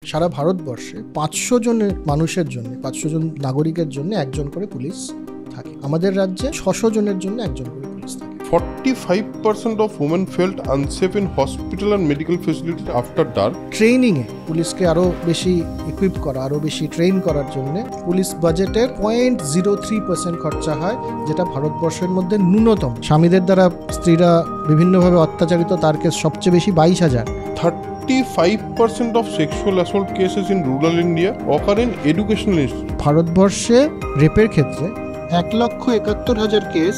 সারা ভারতবর্ষে 500 জনের মানুষের জন্য, 500 জন নাগরিকের জন্য একজন করে পুলিশ থাকে। আমাদের রাজ্যে 600 জনের জন্য একজন করে পুলিশ থাকে। 45% of women felt unsafe in hospital and medical facilities after dark. ট্রেনিংয়ে পুলিশকে আরও বেশি ইকুইপ করা, আরও বেশি ট্রেন করার জন্য পুলিশ বাজেটের 0.03% খরচা হয়, যেটা ভারতবর্ষের মধ্যে ন্যূনতম। স্বামীদের দ্বারা স্ত্রীরা বিভিন্নভাবে অত্যাচারিত, তার কেস সবচেয়ে বেশি 22,000। 35% of sexual assault cases in rural India occur in educational institutions. ভারতবর্ষে রেপের ক্ষেত্রে 1,71,000 case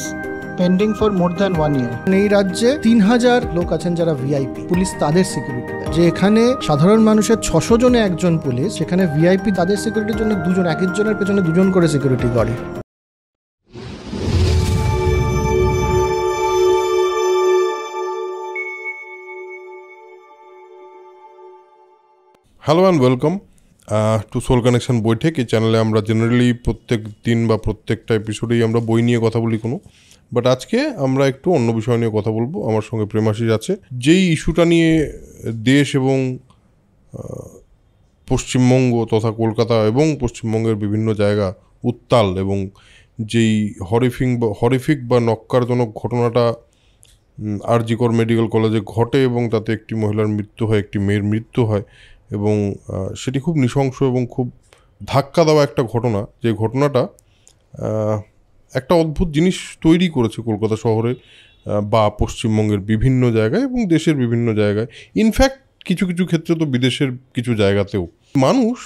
pending for more than 1 year। এই রাজ্যে 3,000 লোক আছেন যারা ভিআইপি, পুলিশ তাদের সিকিউরিটি দেয়। যে এখানে সাধারণ মানুষের 600 জনে একজন পুলিশ, সেখানে ভিআইপি তাদের সিকিউরিটির জন্য 2 জন, এক একজনের পেছনে 2 জন করে সিকিউরিটি করে। Hello and welcome to soul connection বৈঠক। এই চ্যানেলে আমরা জেনারেলি প্রত্যেক দিন বা প্রত্যেকটা এপিসোডেই আমরা বই নিয়ে কথা বলি বাট আজকে আমরা একটু অন্য বিষয় নিয়ে কথা বলবো। আমার সঙ্গে প্রেমাশিস আছে। যেই ইস্যুটা নিয়ে দেশ এবং পশ্চিমবঙ্গ তথা কলকাতা এবং পশ্চিমবঙ্গের বিভিন্ন জায়গা উত্তাল, এবং যেই হরিফিক বা নক্কারজনক ঘটনাটা জি কর মেডিকেল কলেজে ঘটে এবং তাতে একটি মহিলার মৃত্যু হয়, একটি মেয়ের মৃত্যু হয়, এবং সেটি খুব নৃশংস এবং খুব ধাক্কা দেওয়া একটা ঘটনা। যে ঘটনাটা একটা অদ্ভুত জিনিস তৈরি করেছে কলকাতা শহরে বা পশ্চিমবঙ্গের বিভিন্ন জায়গায় এবং দেশের বিভিন্ন জায়গায়, ইনফ্যাক্ট কিছু কিছু ক্ষেত্রে তো বিদেশের কিছু জায়গাতেও। মানুষ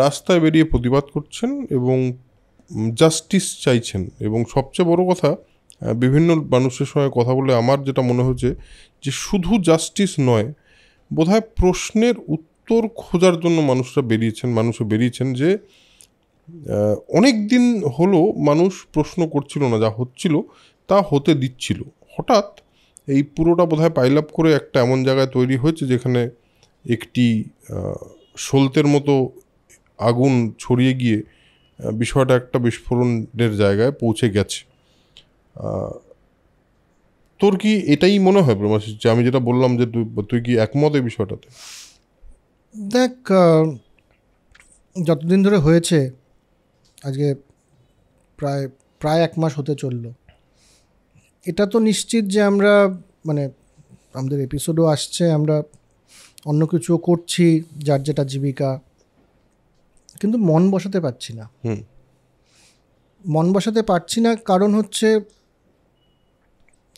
রাস্তায় বেরিয়ে প্রতিবাদ করছেন এবং জাস্টিস চাইছেন, এবং সবচেয়ে বড় কথা, বিভিন্ন মানুষের সঙ্গে কথা বলে আমার যেটা মনে হচ্ছে যে শুধু জাস্টিস নয়, বোধহয় প্রশ্নের উত্তর খোঁজার জন্য মানুষে বেরিয়েছেন যে অনেক দিন হলো মানুষ প্রশ্ন করছিল না, যা হচ্ছিল তা হতে দিচ্ছিল। হঠাৎ এই পুরোটা বোধহয় পাইল আপ করে একটা এমন জায়গায় তৈরি হয়েছে যেখানে একটি সলতের মতো আগুন ছড়িয়ে গিয়ে বিষয়টা একটা বিস্ফোরণের জায়গায় পৌঁছে গেছে। তোর কি এটাই মনে হয় প্রমাশিস, যে আমি যেটা বললাম, যে তুই কি একমত এই বিষয়টাতে? দেখ, যতদিন ধরে হয়েছে, আজকে প্রায় 1 মাস হতে চলল, এটা তো নিশ্চিত যে আমরা আমাদের এপিসোডও আসছে, আমরা অন্য কিছুও করছি, যার যেটা জীবিকা, কিন্তু মন বসাতে পারছি না।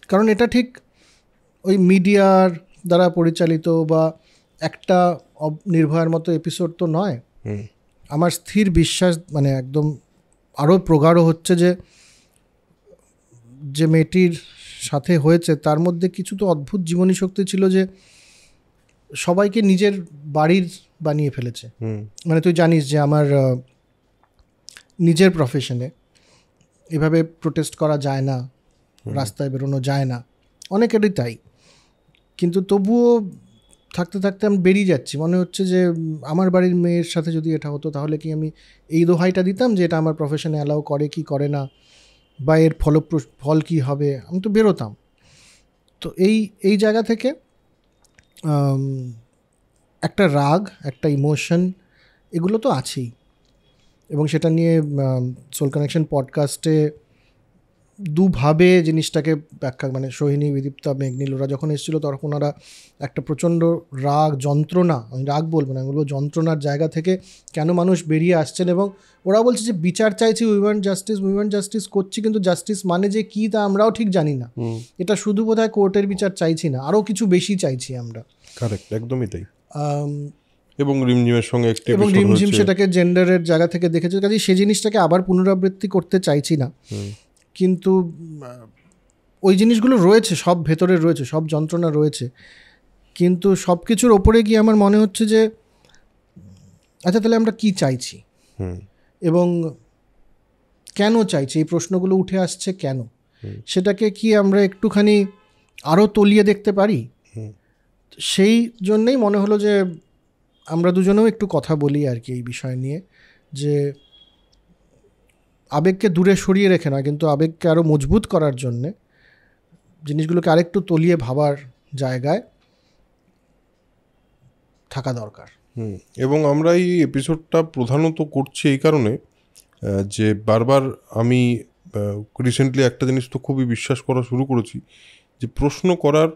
কারণ এটা ঠিক ওই মিডিয়ার দ্বারা পরিচালিত বা একটা নির্ভয়ার মতো এপিসোড তো নয়। আমার স্থির বিশ্বাস, একদম আরও প্রগাঢ় হচ্ছে যে মেয়েটির সাথে হয়েছে তার মধ্যে কিছু তো অদ্ভুত জীবনী শক্তি ছিল, যে সবাইকে নিজের বাড়ির বানিয়ে ফেলেছে। তুই জানিস যে আমার নিজের প্রফেশনে এভাবে প্রোটেস্ট করা যায় না, রাস্তায় বেরোনো যায় না, অনেকেরই তাই। কিন্তু তবুও থাকতে থাকতে আমি বেরিয়ে যাচ্ছি। মনে হচ্ছে যে আমার বাড়ির মেয়ের সাথে যদি এটা হতো, তাহলে কি আমি এই দোহাইটা দিতাম যে এটা আমার প্রফেশনে অ্যালাউ করে কি করে না, বা এর ফল কি হবে, আমি তো বেরোতাম। তো এই জায়গা থেকে একটা রাগ, একটা ইমোশন, এগুলো তো আছেই। এবং সেটা নিয়ে সোল কানেকশন পডকাস্টে দুভাবে জিনিসটাকে ব্যাখ্যা, সোহিনী, বিদীপ্তা, মেঘনীল ওরা যখন এসেছিলো তখন ওরা একটা প্রচণ্ড যন্ত্রণা, আমি রাগ বলবো না, বলবো যন্ত্রণার জায়গা থেকে কেন মানুষ বেরিয়ে আসছেন, এবং ওরা বলছে যে বিচার চাইছি, উই ওয়ান্ট জাস্টিস করছি, কিন্তু জাস্টিস মানে যে কী তা আমরাও ঠিক জানি না। এটা শুধু বোধহয় কোর্টের বিচার চাইছি না, আরও কিছু বেশি চাইছি আমরা। কারেক্ট, একদমই তাই। এবং রিমঝিমের সঙ্গে এবং রিমঝিম সেটাকে জেন্ডারের জায়গা থেকে দেখেছে, কাজে সেই জিনিসটাকে আবার পুনরাবৃত্তি করতে চাইছি না। কিন্তু ওই জিনিসগুলো রয়েছে, সব ভেতরে রয়েছে, সব যন্ত্রণা রয়েছে, কিন্তু সব কিছুর ওপরে গিয়ে আমার মনে হচ্ছে যে আচ্ছা, তাহলে আমরা কি চাইছি এবং কেন চাইছি, এই প্রশ্নগুলো উঠে আসছে কেন, সেটাকে কি আমরা একটুখানি আরও তলিয়ে দেখতে পারি? সেই জন্যেই মনে হলো যে আমরা দুজনেও একটু কথা বলি আর কি এই বিষয় নিয়ে, যে আবেগকে দূরে সরিয়ে রেখে না, কিন্তু আবেগকে আরও মজবুত করার জন্যে, জিনিসগুলোকে আরেকটু তলিয়ে ভাবার জায়গায় থাকা দরকার। এবং আমরা এই এপিসোডটা প্রধানত করছি এই কারণে যে বারবার আমি রিসেন্টলি একটা জিনিস তো খুবই বিশ্বাস করা শুরু করেছি, যে প্রশ্ন করার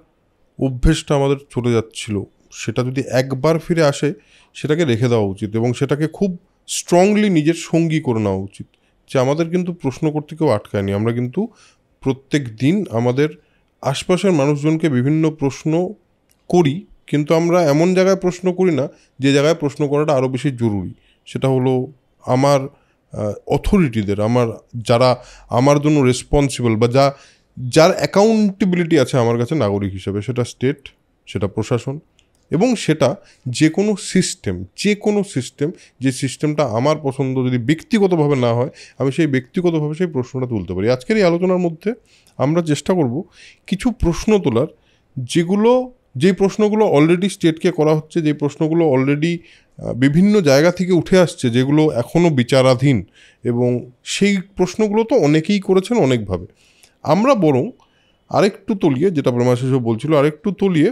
অভ্যেসটা আমাদের চলে যাচ্ছিল, সেটা যদি একবার ফিরে আসে সেটাকে রেখে দেওয়া উচিত এবং সেটাকে খুব স্ট্রংলি নিজের সঙ্গী করে নেওয়া উচিত। যে আমাদের কিন্তু প্রশ্ন করতে কেউ আটকায়নি, আমরা কিন্তু প্রত্যেক দিন আমাদের আশপাশের মানুষজনকে বিভিন্ন প্রশ্ন করি, কিন্তু আমরা এমন জায়গায় প্রশ্ন করি না যে জায়গায় প্রশ্ন করাটা আরও বেশি জরুরি। সেটা হলো আমার অথরিটিদের, যারা আমার জন্য রেসপন্সিবল বা যার অ্যাকাউন্টেবিলিটি আছে আমার কাছে নাগরিক হিসেবে, সেটা স্টেট, সেটা প্রশাসন এবং সেটা যে কোনো সিস্টেম, যে সিস্টেমটা আমার পছন্দ যদি ব্যক্তিগতভাবে না হয়, আমি সেই ব্যক্তিগতভাবে সেই প্রশ্নটা তুলতে পারি। আজকের এই আলোচনার মধ্যে আমরা চেষ্টা করব কিছু প্রশ্ন তোলার, যেই প্রশ্নগুলো অলরেডি স্টেটকে করা হচ্ছে, যেই প্রশ্নগুলো অলরেডি বিভিন্ন জায়গা থেকে উঠে আসছে, যেগুলো এখনও বিচারাধীন, এবং সেই প্রশ্নগুলো তো অনেকেই করেছেন অনেকভাবে। আমরা বরং আরেকটু তলিয়ে, যেটা প্রেমাশিসও বলছিল, আরেকটু তলিয়ে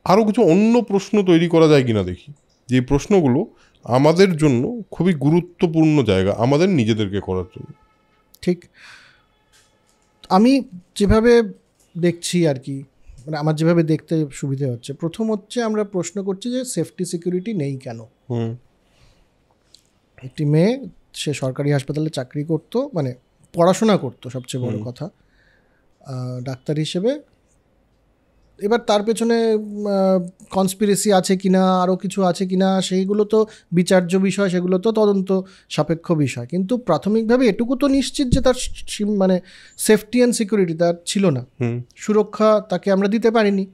আরও কিছু অন্য প্রশ্ন তৈরি করা যায় কিনা দেখি, যে প্রশ্নগুলো আমাদের জন্য খুবই গুরুত্বপূর্ণ জায়গা, আমাদের নিজেদেরকে করার জন্য। ঠিক, আমি যেভাবে দেখছি আর কি, মানে আমার যেভাবে দেখতে সুবিধে হচ্ছে, প্রথম হচ্ছে আমরা প্রশ্ন করছি যে সেফটি সিকিউরিটি নেই কেন। একটি মেয়ে, সে সরকারি হাসপাতালে চাকরি করতো, মানে পড়াশোনা করতো, সবচেয়ে বড় কথা, ডাক্তার হিসেবে। এবার তার পেছনে কনস্পিরেসি আছে কিনা, আরও কিছু আছে কিনা, সেইগুলো তো বিচার্য বিষয়, সেগুলো তো তদন্ত সাপেক্ষ বিষয়। কিন্তু প্রাথমিকভাবে এটুকু তো নিশ্চিত যে তার মানে সেফটি অ্যান্ড সিকিউরিটি তার ছিল না, সুরক্ষা তাকে আমরা দিতে পারিনি।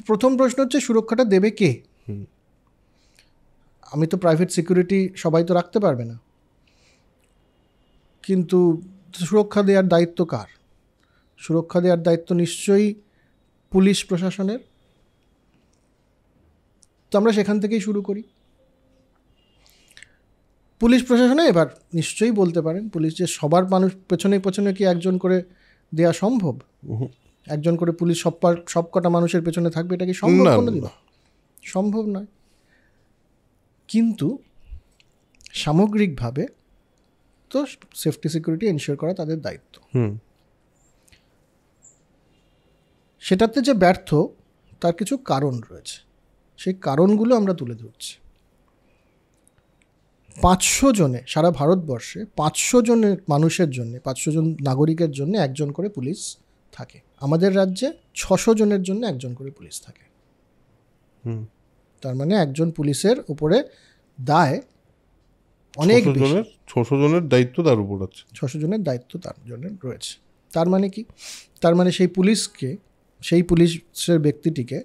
প্রথম প্রশ্ন হচ্ছে সুরক্ষাটা দেবে কে? আমি তো প্রাইভেট সিকিউরিটি সবাই তো রাখতে পারবে না, কিন্তু সুরক্ষা দেওয়ার দায়িত্ব কার? সুরক্ষা দেওয়ার দায়িত্ব নিশ্চয়ই পুলিশ প্রশাসনের। তো আমরা সেখান থেকেই শুরু করি। পুলিশ প্রশাসনে এবার নিশ্চয়ই বলতে পারেন, পুলিশ যে সবার মানুষ পেছনে কি একজন করে দেওয়া সম্ভব? একজন করে পুলিশ সব কটা মানুষের পেছনে থাকবে, এটা কি সম্ভব? কোনোদিন সম্ভব নয়। কিন্তু সামগ্রিকভাবে তো সেফটি সিকিউরিটি এনশিওর করা তাদের দায়িত্ব। সেটাতে যে ব্যর্থ, তার কিছু কারণ রয়েছে, সেই কারণগুলো আমরা তুলে ধরছি। 500 জনে, সারা ভারতবর্ষে 500 জনের মানুষের জন্য, 500 জন নাগরিকের জন্য একজন করে পুলিশ থাকে। আমাদের রাজ্যে 600 জনের জন্য একজন করে পুলিশ থাকে। তার মানে একজন পুলিশের উপরে দায় অনেক বেশি। 600 জনের দায়িত্ব তার উপর আছে, 600 জনের দায়িত্ব তার জন্য রয়েছে। তার মানে কি? তার মানে সেই পুলিশকে, সেই পুলিশের ব্যক্তিটিকে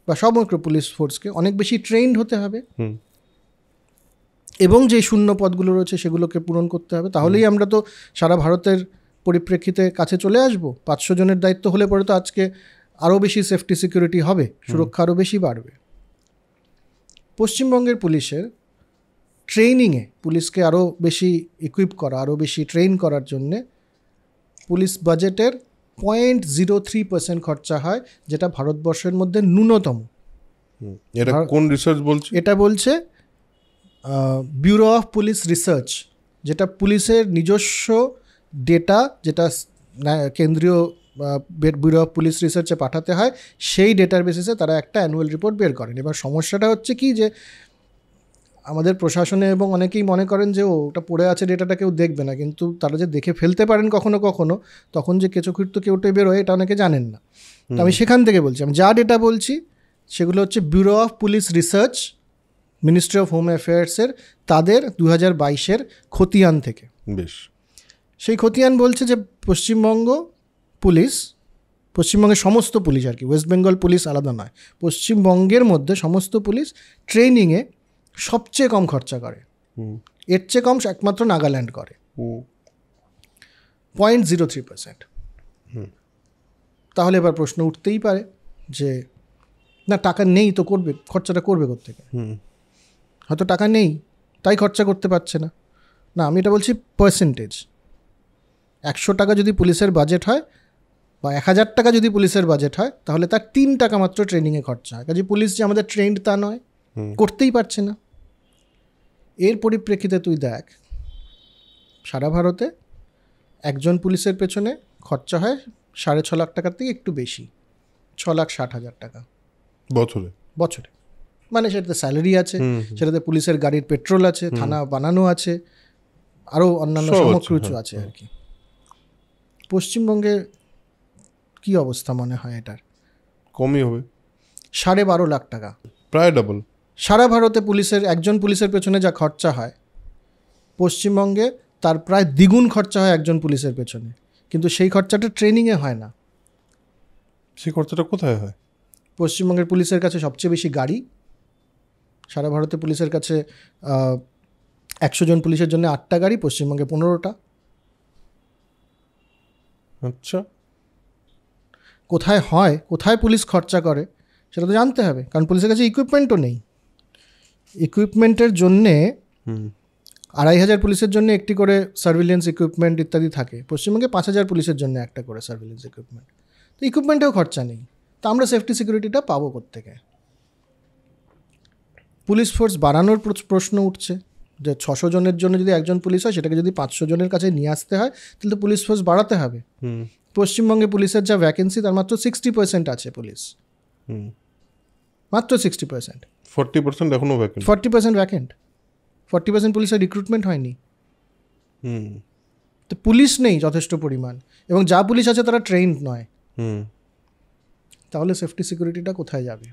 বা সমগ্র পুলিশ ফোর্সকে অনেক বেশি ট্রেন্ড হতে হবে, এবং যে শূন্য পদগুলো রয়েছে সেগুলোকে পূরণ করতে হবে। তাহলেই আমরা তো সারা ভারতের পরিপ্রেক্ষিতে কাছে চলে আসব। 500 জনের দায়িত্ব হলে পরে তো আজকে আরও বেশি সেফটি সিকিউরিটি হবে, সুরক্ষা আরও বেশি বাড়বে। পশ্চিমবঙ্গের পুলিশের ট্রেনিংয়ে, পুলিশকে আরও বেশি ইকুইপ করা, আরও বেশি ট্রেন করার জন্যে পুলিশ বাজেটের 0.03% খরচা হয়, যেটা ভারতবর্ষের মধ্যে ন্যূনতম। এটা কোন রিসার্চ বলছে? এটা বলছে ব্যুরো অফ পুলিশ রিসার্চ, যেটা পুলিশের নিজস্ব ডেটা, যেটা কেন্দ্রীয় ব্যুরো অফ পুলিশ রিসার্চে পাঠাতে হয়, সেই ডেটার বেসিসে তারা একটা অ্যানুয়াল রিপোর্ট বের করেন। এবার সমস্যাটা হচ্ছে কি, যে আমাদের প্রশাসনে এবং অনেকেই মনে করেন যে ওটা পড়ে আছে, ডেটাটা কেউ দেখবে না, কিন্তু তারা যে দেখে ফেলতে পারেন কখনো কখনো, তখন যে কেঁচোকৃত্য কেউটে বেরোয় এটা অনেকে জানেন না। তো আমি সেখান থেকে বলছি, আমি যা ডেটা বলছি সেগুলো হচ্ছে bureau of police research, ministry of home অ্যাফেয়ার্সের তাদের 2022-এর খতিয়ান থেকে। বেশ, সেই খতিয়ান বলছে যে পশ্চিমবঙ্গের সমস্ত পুলিশ আর কি, ওয়েস্ট বেঙ্গল পুলিশ আলাদা নয়, পশ্চিমবঙ্গের মধ্যে সমস্ত পুলিশ ট্রেনিংয়ে সবচেয়ে কম খরচা করে। এর চেয়ে কম একমাত্র নাগাল্যান্ড করে, 0.03%। তাহলে এবার প্রশ্ন উঠতেই পারে যে না, টাকা নেই তো করবে, খরচাটা করবে কোত্থেকে? হয়তো টাকা নেই তাই খরচা করতে পারছে না। না, আমি এটা বলছি পার্সেন্টেজ। 100 টাকা যদি পুলিশের বাজেট হয় বা 1000 টাকা যদি পুলিশের বাজেট হয়, তাহলে তার 3 টাকা মাত্র ট্রেনিংয়ে খরচা হয়। কাজে পুলিশ যে আমাদের ট্রেন্ড তা নয়। করতেই পারছে না। এর পরিপ্রেক্ষিতে তুই দেখ, সারা ভারতে একজন পুলিশের পেছনে খরচা হয় 6.5 লাখ টাকার থেকে একটু বেশি, 6,60,000 টাকা বছরে। মানে সেটাতে স্যালারি আছে, সেটাতে পুলিশের গাড়ির পেট্রোল আছে, থানা বানানো আছে, আরও অন্যান্য সামগ্রী আছে আর কি। পশ্চিমবঙ্গে কি অবস্থা মনে হয় এটার? কমই হবে, 12.5 লাখ টাকা, প্রায় ডাবল। সারা ভারতে একজন পুলিশের পেছনে যা খরচা হয়, পশ্চিমবঙ্গে তার প্রায় দ্বিগুণ খরচা হয় একজন পুলিশের পেছনে, কিন্তু সেই খরচাটা ট্রেনিংয়ে হয় না। সেই খরচাটা কোথায় হয়? পশ্চিমবঙ্গের পুলিশের কাছে সবচেয়ে বেশি গাড়ি, সারা ভারতে পুলিশের কাছে 100 জন পুলিশের জন্য 8টা গাড়ি, পশ্চিমবঙ্গে 15টা। আচ্ছা, কোথায় হয়, কোথায় পুলিশ খরচা করে সেটা তো জানতে হবে, কারণ পুলিশের কাছে ইকুইপমেন্টও নেই। ইকুইপমেন্টের জন্যে 2,500 পুলিশের জন্য একটি করে সার্ভিলেন্স ইকুইপমেন্ট ইত্যাদি থাকে, পশ্চিমবঙ্গে 5,000 পুলিশের জন্য একটা করে সার্ভিলেন্স ইকুইপমেন্ট। তো ইকুইপমেন্টেও খরচা নেই, তো আমরা সেফটি সিকিউরিটিটা পাবো কোত্থেকে? পুলিশ ফোর্স বাড়ানোর প্রশ্ন উঠছে, যে 600 জনের জন্য যদি একজন পুলিশ হয়, সেটাকে যদি 500 জনের কাছে নিয়ে আসতে হয়, তাহলে তো পুলিশ ফোর্স বাড়াতে হবে। পশ্চিমবঙ্গে পুলিশের যা ভ্যাকেন্সি, তার মাত্র 60% আছে পুলিশ, মাত্র 60%। 40% এখনো ভ্যাকেন্ট। 40% ভ্যাকেন্ট, 40% পুলিশের রিক্রুটমেন্ট হয়নি। তো পুলিশ নেই যথেষ্ট পরিমাণ, এবং যা পুলিশ আছে তারা ট্রেইনড নয়। তাহলে সেফটি সিকিউরিটিটা কোথায় যাবে?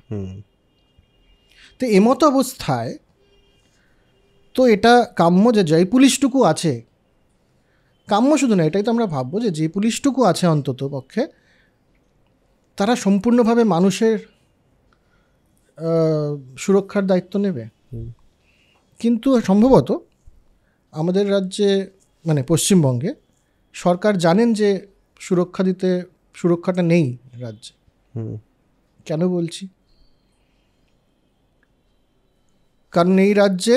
তো এমতো অবস্থায় তো এটা কাম্য যে যেই পুলিশটুকু আছে, কাম্য শুধু না, এটাই তো আমরা ভাববো যে পুলিশটুকু আছে অন্তত পক্ষে তারা সম্পূর্ণভাবে মানুষের সুরক্ষার দায়িত্ব নেবে। কিন্তু সম্ভবত আমাদের রাজ্যে, মানে পশ্চিমবঙ্গে সরকার জানেন যে সুরক্ষাটা নেই রাজ্যে। কেন বলছি? কারণ এই রাজ্যে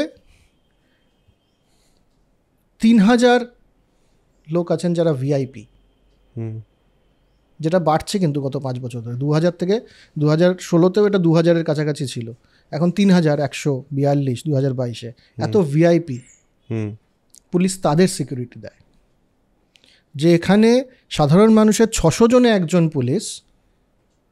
3,000 লোক আছেন যারা ভিআইপি, যেটা বাড়ছে কিন্তু গত 5 বছর ধরে। 2000 থেকে 2016তেও এটা 2000-এর কাছাকাছি ছিল, এখন 3,142 2022-এ। এত ভিআইপি পুলিশ তাদের সিকিউরিটি দেয়, যে এখানে সাধারণ মানুষের 600 জনে একজন পুলিশ,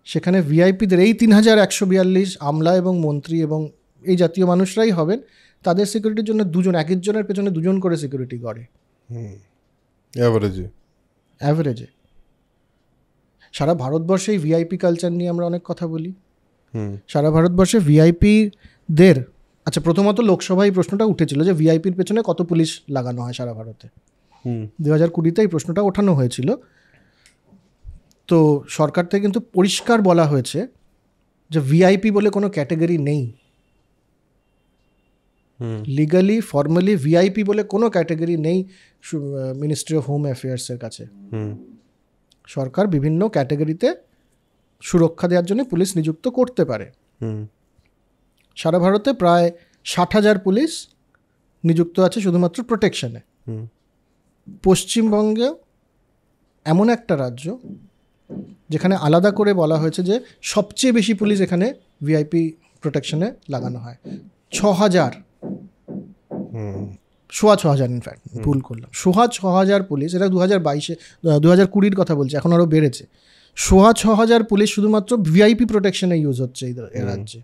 সেখানে ভিআইপিদের এই 3,142 আমলা এবং মন্ত্রী এবং এই জাতীয় মানুষরাই হবেন, তাদের সিকিউরিটির জন্য এক একজনের পেছনে 2 জন করে সিকিউরিটি করে অ্যাভারেজে। সারা ভারতবর্ষে এই ভিআইপি কালচার নিয়ে আমরা অনেক কথা বলি। সারা ভারতবর্ষে ভিআইপিদের, আচ্ছা প্রথমত লোকসভায় প্রশ্নটা উঠেছিল যে ভিআইপির পেছনে কত পুলিশ লাগানো হয় সারা ভারতে। 2020-তে এই প্রশ্নটা ওঠানো হয়েছিল। তো সরকার থেকে কিন্তু পরিষ্কার বলা হয়েছে যে ভিআইপি বলে কোনো ক্যাটাগরি নেই, লিগালি ফর্মালি ভিআইপি বলে কোনো ক্যাটাগরি নেই মিনিস্ট্রি অফ হোম অ্যাফেয়ার্সের কাছে। সরকার বিভিন্ন ক্যাটাগরিতে সুরক্ষা দেওয়ার জন্য পুলিশ নিযুক্ত করতে পারে। সারা ভারতে প্রায় 60,000 পুলিশ নিযুক্ত আছে শুধুমাত্র প্রোটেকশনে। পশ্চিমবঙ্গে এমন একটা রাজ্য যেখানে আলাদা করে বলা হয়েছে যে সবচেয়ে বেশি পুলিশ এখানে ভিআইপি প্রোটেকশনে লাগানো হয়। 6,000, 6,500 ইনফ্যাক্ট ভুল করলাম, 6,500 পুলিশ। এটা 2022-এ 2020-র কথা বলছে, এখন আরও বেড়েছে। 6,500 পুলিশ শুধুমাত্র ভিআইপি প্রোটেকশনে ইউজ হচ্ছে এই রাজ্যে।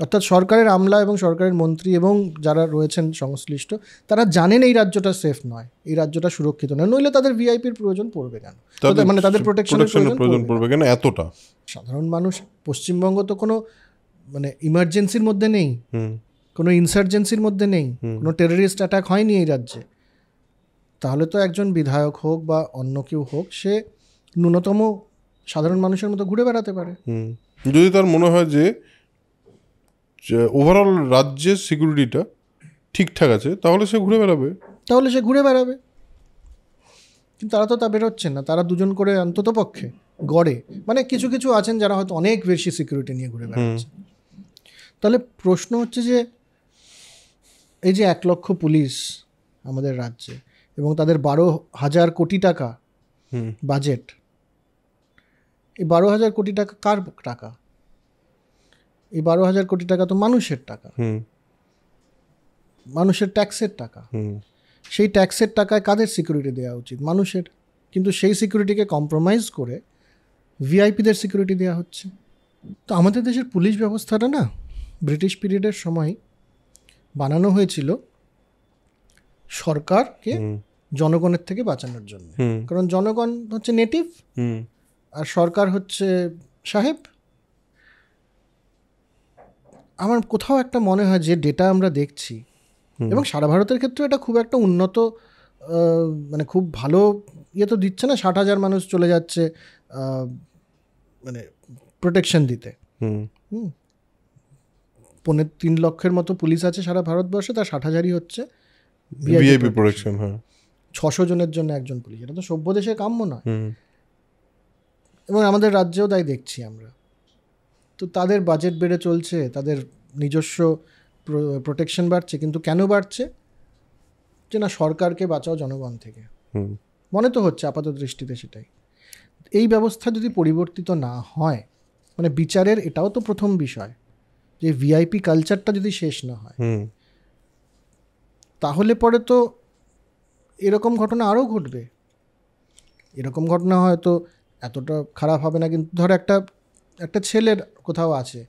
অর্থাৎ সরকারের আমলা এবং সরকারের মন্ত্রী এবং যারা রয়েছেন সংশ্লিষ্ট, তারা জানেন এই রাজ্যটা সেফ নয়, এই রাজ্যটা সুরক্ষিত নয়, নইলে তাদের ভিআইপির প্রয়োজন পড়বে কেন, মানে তাদের প্রোটেকশনের প্রয়োজন পড়বে কেন এতটা? সাধারণ মানুষ, পশ্চিমবঙ্গ তো কোনো মানে ইমার্জেন্সির মধ্যে নেই, কোনো ইনসার্জেন্সির মধ্যে নেই, কোনো টেররিস্ট অ্যাটাক হয়নি এই রাজ্যে। তাহলে তো একজন বিধায়ক হোক বা অন্য কেউ হোক, সে ন্যূনতম সাধারণ মানুষের মতো ঘুরে বেড়াতে পারে। যদি তার মনে হয় যে ওভারঅল রাজ্যের সিকিউরিটিটা ঠিকঠাক আছে, তাহলে সে ঘুরে বেড়াবে। কিন্তু তারা তো তা বেরোচ্ছে না, তারা 2 জন করে অন্তত পক্ষে গড়ে, মানে কিছু কিছু আছেন যারা হয়তো অনেক বেশি সিকিউরিটি নিয়ে ঘুরে বেড়াচ্ছে। তাহলে প্রশ্ন হচ্ছে যে এই যে 1 লক্ষ পুলিশ আমাদের রাজ্যে এবং তাদের 12,000 কোটি টাকা বাজেট, এই 12,000 কোটি টাকা কার টাকা? এই 12,000 কোটি টাকা তো মানুষের টাকা, মানুষের ট্যাক্সের টাকা। সেই ট্যাক্সের টাকায় কাদের সিকিউরিটি দেওয়া উচিত? মানুষের। কিন্তু সেই সিকিউরিটিকে কম্প্রোমাইজ করে ভিআইপিদের সিকিউরিটি দেওয়া হচ্ছে। তো আমাদের দেশের পুলিশ ব্যবস্থাটা না ব্রিটিশ পিরিয়ডের সময় বানানো হয়েছিল সরকারকে জনগণের থেকে বাঁচানোর জন্য। কারণ জনগণ হচ্ছে নেটিভ আর সরকার হচ্ছে সাহেব। আমার কোথাও একটা মনে হয় যে ডেটা আমরা দেখছি, এবং সারা ভারতের ক্ষেত্রে এটা খুব একটা উন্নত মানে খুব ভালো ইয়ে তো দিচ্ছে না। 60,000 মানুষ চলে যাচ্ছে মানে প্রোটেকশন দিতে। 3 লক্ষের মতো পুলিশ আছে সারা ভারতবর্ষে, তার 60,000ই হচ্ছে ভিআইপি প্রোটেকশন। 600 জনের জন্য একজন পুলিশ, এটা তো সভ্য দেশে কাম্য নয়। এবং আমাদের রাজ্যেও তাই দেখছি আমরা। তো তাদের বাজেট বেড়ে চলছে, তাদের নিজস্ব প্রোটেকশন বাড়ছে, কিন্তু কেন বাড়ছে? যে না সরকারকে বাঁচাও জনগণ থেকে, মনে তো হচ্ছে আপাত দৃষ্টিতে সেটাই। এই ব্যবস্থা যদি পরিবর্তিত না হয়, মানে বিচারের এটাও তো প্রথম বিষয়, যে ভিআইপি কালচারটা যদি শেষ না হয়, তাহলে পরে তো এরকম ঘটনা আরও ঘটবে। এরকম ঘটনা হয়তো এতটা খারাপ হবে না, কিন্তু ধর একটা ছেলের কোথাও আছে,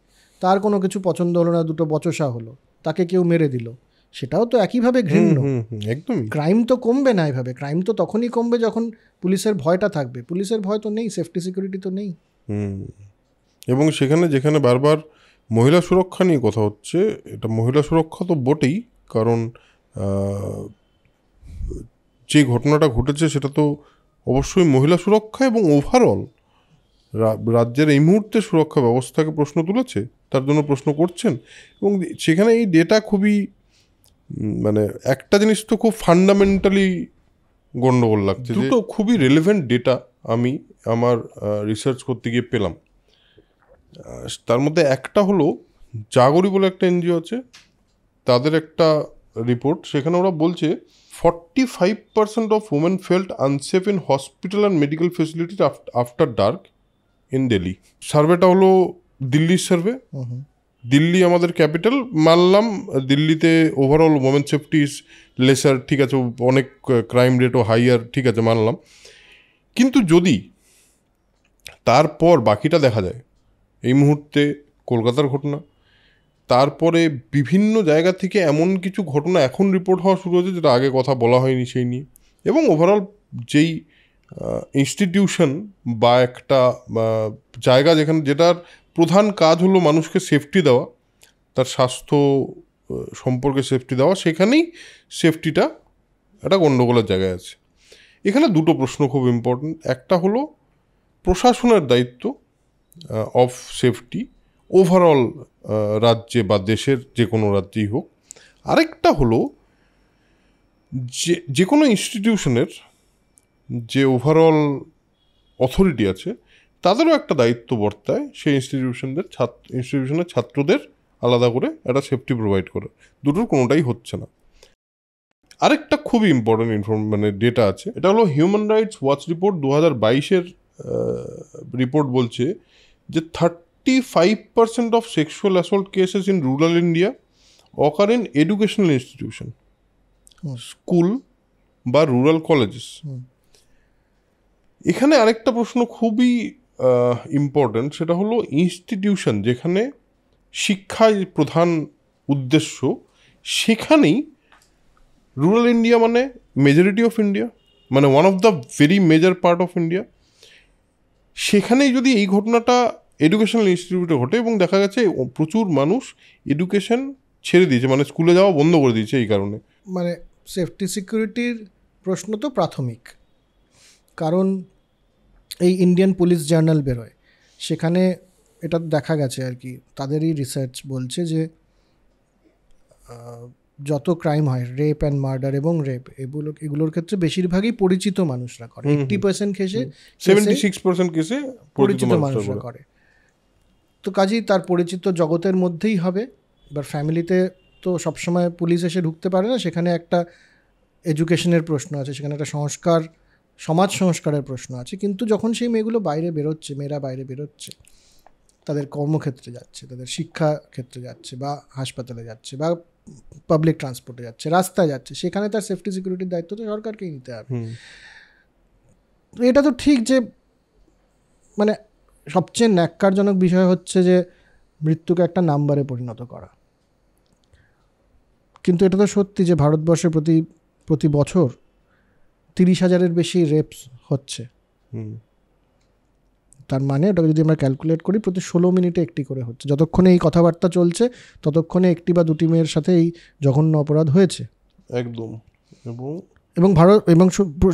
তার কোনো কিছু পছন্দ হলো না, দুটো বচসা হলো, তাকে কেউ মেরে দিল, সেটাও তো একইভাবে ঘৃণ্য। একদম ক্রাইম তো কমবে না এইভাবে। ক্রাইম তো তখনই কমবে যখন পুলিশের ভয়টা থাকবে। পুলিশের ভয় তো নেই, সেফটি সিকিউরিটি তো নেই। এবং যেখানে বারবার মহিলা সুরক্ষা নিয়ে কথা হচ্ছে, এটা মহিলা সুরক্ষা তো বটেই, কারণ যে ঘটনাটা ঘটেছে সেটা তো অবশ্যই মহিলা সুরক্ষা এবং ওভারঅল রাজ্যের এই মুহূর্তে সুরক্ষা ব্যবস্থাকে প্রশ্ন তুলেছে, তার জন্য প্রশ্ন করছেন। এবং সেখানে এই ডেটা খুবই মানে একটা জিনিস তো খুব ফান্ডামেন্টালি গণ্ডগোল লাগছে। দুটো খুবই রেলেভেন্ট ডেটা আমি আমার রিসার্চ করতে গিয়ে পেলাম। তার মধ্যে একটা হলো জাগরি বলে একটা এনজিও আছে, তাদের একটা রিপোর্ট। সেখানে ওরা বলছে 45% of women felt unsafe in hospital and medical facility after dark in Delhi. সার্ভেটা হলো দিল্লির সার্ভে। দিল্লি আমাদের ক্যাপিটাল, মানলাম দিল্লিতে overall women safety is lesser, ঠিক আছে, অনেক ক্রাইম রেটও হাইয়ার, ঠিক আছে, মানলাম। কিন্তু যদি তারপর বাকিটা দেখা যায়, এই মুহূর্তে কলকাতার ঘটনা, তারপরে বিভিন্ন জায়গা থেকে এমন কিছু ঘটনা এখন রিপোর্ট হওয়া শুরু হয়েছে যেটা আগে কথা বলা হয়নি সেই নিয়ে। এবং ওভারঅল যেই ইনস্টিটিউশন বা একটা জায়গা যেটার প্রধান কাজ হলো মানুষকে সেফটি দেওয়া, তার স্বাস্থ্য সম্পর্কে সেফটি দেওয়া, সেখানেই সেফটিটা একটা গণ্ডগোলের জায়গায় আছে। এখানে দুটো প্রশ্ন খুব ইম্পর্টেন্ট। একটা হলো প্রশাসনের দায়িত্ব অফ সেফটি ওভারঅল রাজ্যে বা দেশের যে কোনো রাজ্যেই হোক। আরেকটা হলো যে কোনো ইনস্টিটিউশনের যে ওভারঅল অথরিটি আছে, তাদেরও একটা দায়িত্ব বর্তায় সেই ইনস্টিটিউশনের ছাত্রদের আলাদা করে একটা সেফটি প্রোভাইড করে। দুটোর কোনোটাই হচ্ছে না। আরেকটা খুবই ইম্পর্টেন্ট মানে ডেটা আছে, এটা হলো হিউম্যান রাইটস ওয়াচ রিপোর্ট 2022-এর রিপোর্ট বলছে যে 35% of sexual assault cases in rural India occur in educational institution, school বা রুরাল কলেজেস। এখানে আরেকটা প্রশ্ন খুবই ইম্পর্টেন্ট, সেটা হলো ইনস্টিটিউশন যেখানে শিক্ষাই প্রধান উদ্দেশ্য, সেখানেই রুরাল ইন্ডিয়া মানে মেজরিটি অফ ইন্ডিয়া, মানে one of the very major part of India, সেখানেই যদি এই ঘটনাটা এডুকেশনাল ইনস্টিটিউটে ঘটে এবং দেখা গেছে প্রচুর মানুষ এডুকেশন ছেড়ে দিয়েছে, মানে স্কুলে যাওয়া বন্ধ করে দিয়েছে এই কারণে। মানে সেফটি সিকিউরিটির প্রশ্ন তো প্রাথমিক, কারণ এই ইন্ডিয়ান পুলিশ জার্নাল বেরোয়, সেখানে এটা দেখা গেছে আর কি, তাদেরই রিসার্চ বলছে যে যত ক্রাইম হয়, রেপ অ্যান্ড মার্ডার এবং রেপ, এগুলোর ক্ষেত্রে বেশিরভাগই পরিচিত মানুষরা করে। 80% কেসে 76% কেসে পরিচিত মানুষরা করে। তো কাজেই তার পরিচিত জগতের মধ্যেই হবে। এবার ফ্যামিলিতে তো সবসময় পুলিশ এসে ঢুকতে পারে না, সেখানে একটা এডুকেশনের প্রশ্ন আছে, সেখানে একটা সমাজ সংস্কারের প্রশ্ন আছে। কিন্তু যখন সেই মেয়েরা বাইরে বেরোচ্ছে, তাদের কর্মক্ষেত্রে যাচ্ছে, তাদের শিক্ষা ক্ষেত্রে যাচ্ছে, বা হাসপাতালে যাচ্ছে, বা পাবলিক ট্রান্সপোর্টে যাচ্ছে, রাস্তায় যাচ্ছে, সেখানে তার সেফটি সিকিউরিটির দায়িত্ব তো সরকারকেই নিতে হবে। এটা তো ঠিক যে মানে সবচেয়ে ন্যাক্কারজনক বিষয় হচ্ছে যে মৃত্যুকে একটা নাম্বারে পরিণত করা। কিন্তু এটা তো সত্যি যে ভারতবর্ষে প্রতি বছর 30,000-এর বেশি রেপস হচ্ছে। তার মানে ওটাকে যদি আমরা ক্যালকুলেট করি, প্রতি 16 মিনিটে একটি করে হচ্ছে। যতক্ষণে এই কথাবার্তা চলছে ততক্ষণে একটি বা দুটি মেয়ের সাথে এই জঘন্য অপরাধ হয়েছে। একদম। এবং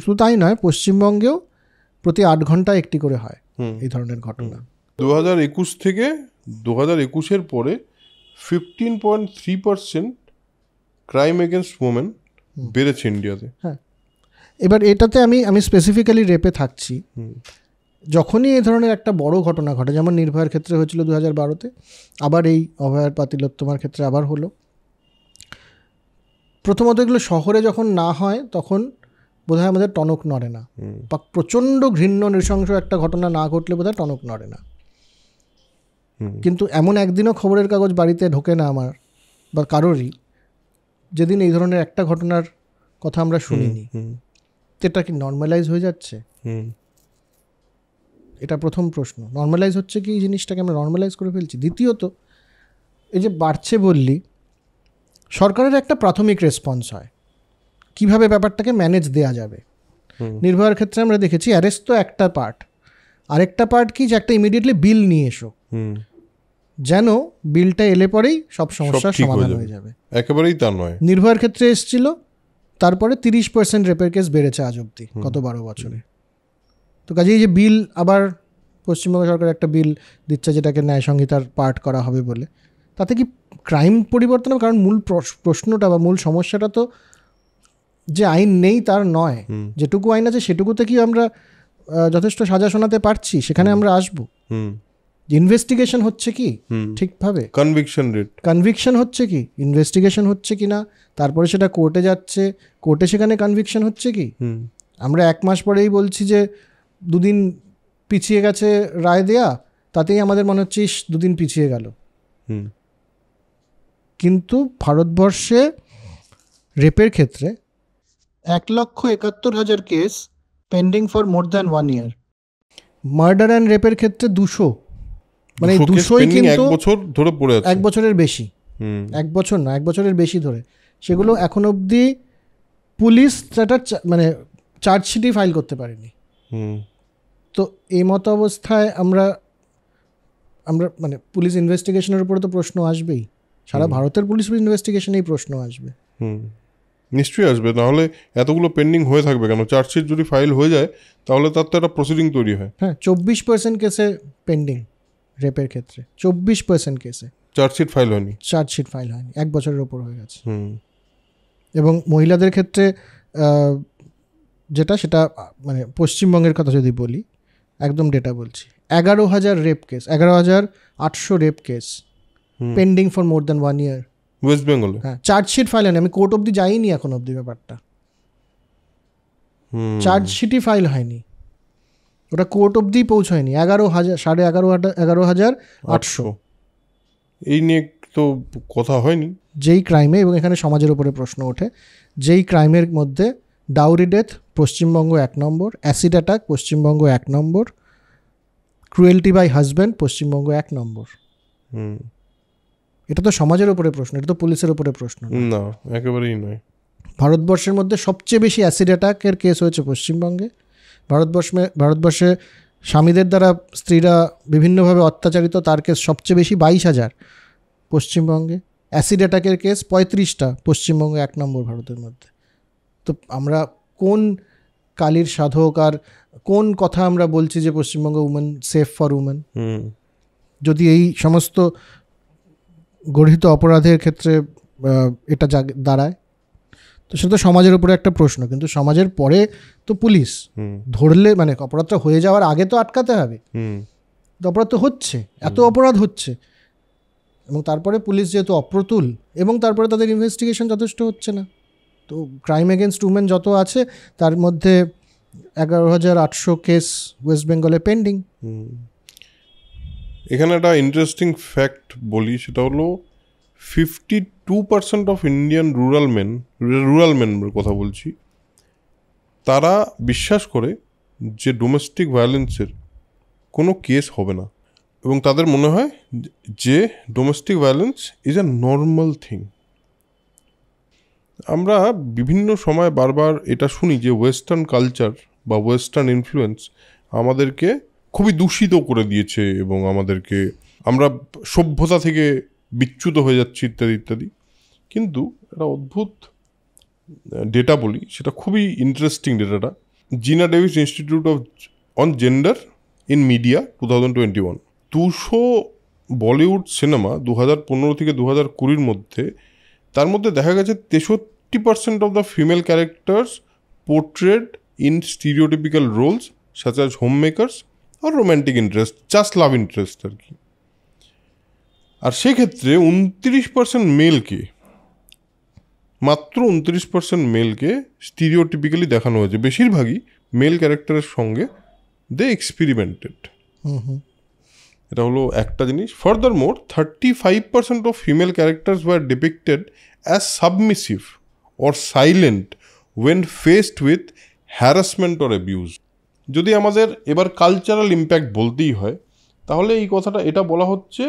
শুধু তাই নয়, পশ্চিমবঙ্গেও প্রতি 8 ঘন্টায় একটি করে হয় এই ধরনের ঘটনা। 2021 থেকে 2021-এর পরে 15.3% ক্রাইম এগেনস্ট ওমেন বেড়েছে ইন্ডিয়াতে। হ্যাঁ, এবার এটাতে আমি স্পেসিফিক্যালি রেপে থাকছি। যখনই এই ধরনের একটা বড় ঘটনা ঘটে, যেমন নির্ভয়ার ক্ষেত্রে হয়েছিল 2012-তে, আবার এই অভয়ার পাতিলোত্তমার ক্ষেত্রে আবার হলো। প্রথমত এগুলো শহরে যখন না হয় তখন বোধহয় আমাদের টনক নড়ে না, বা প্রচণ্ড ঘৃণ্য নৃশংস একটা ঘটনা না ঘটলে বোধহয় টনক নড়ে না। কিন্তু এমন একদিনও খবরের কাগজ বাড়িতে ঢোকে না আমার বা কারোরই, যেদিন এই ধরনের একটা ঘটনার কথা আমরা শুনিনি। এটা কি নর্মালাইজ হয়ে যাচ্ছে? এটা প্রথম প্রশ্ন। নর্মালাইজ হচ্ছে কি এই জিনিসটাকে আমরা নর্মালাইজ করে ফেলছি? দ্বিতীয়ত, এই যে বাড়ছে বললি, সরকারের একটা প্রাথমিক রেসপন্স হয় কিভাবে ব্যাপারটাকে ম্যানেজ দেয়া যাবে। নির্ভয়ার ক্ষেত্রে আমরা দেখেছি অ্যারেস্ট তো একটা পার্ট, আরেকটা পার্ট কি, যে একটা ইমিডিয়েটলি বিল নিয়ে এসো, যেন বিলটা এলে পরেই সব সমস্যার সমাধান হয়ে যাবে। একেবারেই তা নয়। নির্ভয়ার ক্ষেত্রে এসেছিল, তারপরে 30% রেপের কেস বেড়েছে আজ অব্দি গত 12 বছরে। তো কাজেই যে বিল, আবার পশ্চিমবঙ্গ সরকার একটা বিল দিচ্ছে যেটাকে ন্যায় সংহিতার পার্ট করা হবে বলে, তাতে কি ক্রাইম পরিবর্তন হবে? কারণ মূল প্রশ্নটা বা মূল সমস্যাটা তো যে আইন নেই তার নয়, যেটুকু আইন আছে সেটুকুতে কি আমরা যথেষ্ট সাজা শোনাতে পারছি, সেখানে আমরা আসবো। ইনভেস্টিগেশন হচ্ছে কি ঠিকভাবে, কনভিকশন হচ্ছে কি, ইনভেস্টিগেশন হচ্ছে কি না, তারপরে সেটা কোর্টে যাচ্ছে, কোর্টে সেখানে কনভিকশন হচ্ছে কি। আমরা 1 মাস পরেই বলছি যে 2 দিন পিছিয়ে গেছে রায় দেয়া, তাতেই আমাদের মনে হচ্ছে 2 দিন পিছিয়ে গেল। কিন্তু ভারতবর্ষে রেপের ক্ষেত্রে 1,71,000 case pending for more than 1 year. Murder and রেপের ক্ষেত্রে 200, মানে 200ই কিন্তু 1 বছর ধরে পড়ে আছে। 1 বছরের বেশি, 1 বছর না, 1 বছরের বেশি ধরে, সেগুলো এখন অবধি পুলিশ সেটা মানে চার্জশিটই ফাইল করতে পারেনি। তো এই মতো অবস্থায় আমরা মানে পুলিশ ইনভেস্টিগেশনের উপরে তো প্রশ্ন আসবেই, সারা ভারতের পুলিশ ইনভেস্টিগেশনেই প্রশ্ন আসবে। নিশ্চয়ই আসবে, নাহলে এতগুলো পেন্ডিং হয়ে থাকবে কেন? চার্জশিট যদি ফাইল হয়ে যায় তাহলে তার তো একটা প্রসিডিং তৈরি হয়। হ্যাঁ, 24% কেসে পেন্ডিং রেপের ক্ষেত্রে, 24% কেসে চার্জশিট ফাইল হয়নি, 1 বছরের ওপর হয়ে গেছে। এবং মহিলাদের ক্ষেত্রে যেটা, সেটা মানে পশ্চিমবঙ্গের কথা যদি বলি, একদম ডেটা বলছি, 11,000 rape case, 11,800 rape case pending for more than 1 year West বেঙ্গলে। হ্যাঁ, চার্জশিট ফাইল হয়নি, আমি কোর্ট অবধি যাইনি এখন অবধি, ব্যাপারটা চার্জশিটই ফাইল হয়নি, ওটা কোর্ট অবধি পৌঁছয়নি। 11,800 এই নিয়ে তো কথা হয়নি যেই ক্রাইমে, এবং এখানে সমাজের উপরে প্রশ্ন ওঠে, যেই ক্রাইমের মধ্যে dowry death Paschimbanga 1 number, acid attack Paschimbanga 1 number, cruelty by husband Paschimbanga 1 number. এটা তো সমাজের উপরে প্রশ্ন, এটা তো পুলিশের উপরে প্রশ্ন না, একেবারেই নয়। ভারতবর্ষের মধ্যে সবচেয়ে বেশি অ্যাসিড অ্যাটাকের কেস হয়েছে পশ্চিমবঙ্গে। ভারতবর্ষে স্বামীদের দ্বারা স্ত্রীরা বিভিন্নভাবে অত্যাচারিত, তার কেস সবচেয়ে বেশি 22,000 পশ্চিমবঙ্গে। অ্যাসিড অ্যাটাকের কেস 35টা, পশ্চিমবঙ্গ 1 নম্বর ভারতের মধ্যে। তো আমরা কোন কালির সাধক আর কোন কথা আমরা বলছি যে Paschimbanga women safe for women, যদি এই সমস্ত গঠিত অপরাধের ক্ষেত্রে এটা দাঁড়ায়? তো সেটা তো সমাজের উপরে একটা প্রশ্ন, কিন্তু সমাজের পরে তো পুলিশ ধরলে, মানে অপরাধটা হয়ে যাওয়ার আগে তো আটকাতে হবে। অপরাধ তো হচ্ছে, এত অপরাধ হচ্ছে, এবং তারপরে পুলিশ যেহেতু অপ্রতুল, এবং তারপরে তাদের ইনভেস্টিগেশন যথেষ্ট হচ্ছে না। তো ক্রাইম এগেনস্ট উমেন যত আছে তার মধ্যে 11,800 কেস ওয়েস্ট বেঙ্গলে পেন্ডিং। এখানে একটা ইন্টারেস্টিং ফ্যাক্ট বলি, সেটা হলো 52% অফ ইন্ডিয়ান রুরাল মেনের কথা বলছি, তারা বিশ্বাস করে যে ডোমেস্টিক ভায়োলেন্সের কোনো কেস হবে না, এবং তাদের মনে হয় যে domestic violence is a normal thing. আমরা বিভিন্ন সময় বারবার এটা শুনি যে ওয়েস্টার্ন কালচার বা ওয়েস্টার্ন ইনফ্লুয়েন্স আমাদেরকে খুবই দূষিত করে দিয়েছে এবং আমরা সভ্যতা থেকে বিচ্যুত হয়ে যাচ্ছি ইত্যাদি ইত্যাদি। কিন্তু একটা অদ্ভুত ডেটা বলি, সেটা খুবই ইন্টারেস্টিং ডেটাটা। Geena Davis Institute on gender in media 2021, 200 Bollywood cinema 2015 থেকে 2020 মধ্যে, তার মধ্যে দেখা গেছে 63% of the female characters portrayed in stereotypical roles such as homemakers আর romantic interest, just love interest আর কি। আর সেক্ষেত্রে 29% মেলকে, মাত্র 29% মেলকে স্টিরিওটিপিক্যালি দেখানো হয়েছে। বেশিরভাগই মেল ক্যারেক্টারের সঙ্গে দে এক্সপেরিমেন্টেড। এটা হলো একটা জিনিস। Furthermore 35% of female characters were depicted as submissive or silent when faced with harassment or abuse. যদি আমাদের এবার কালচারাল ইম্প্যাক্ট বলতেই হয়, তাহলে এই কথাটা এটা বলা হচ্ছে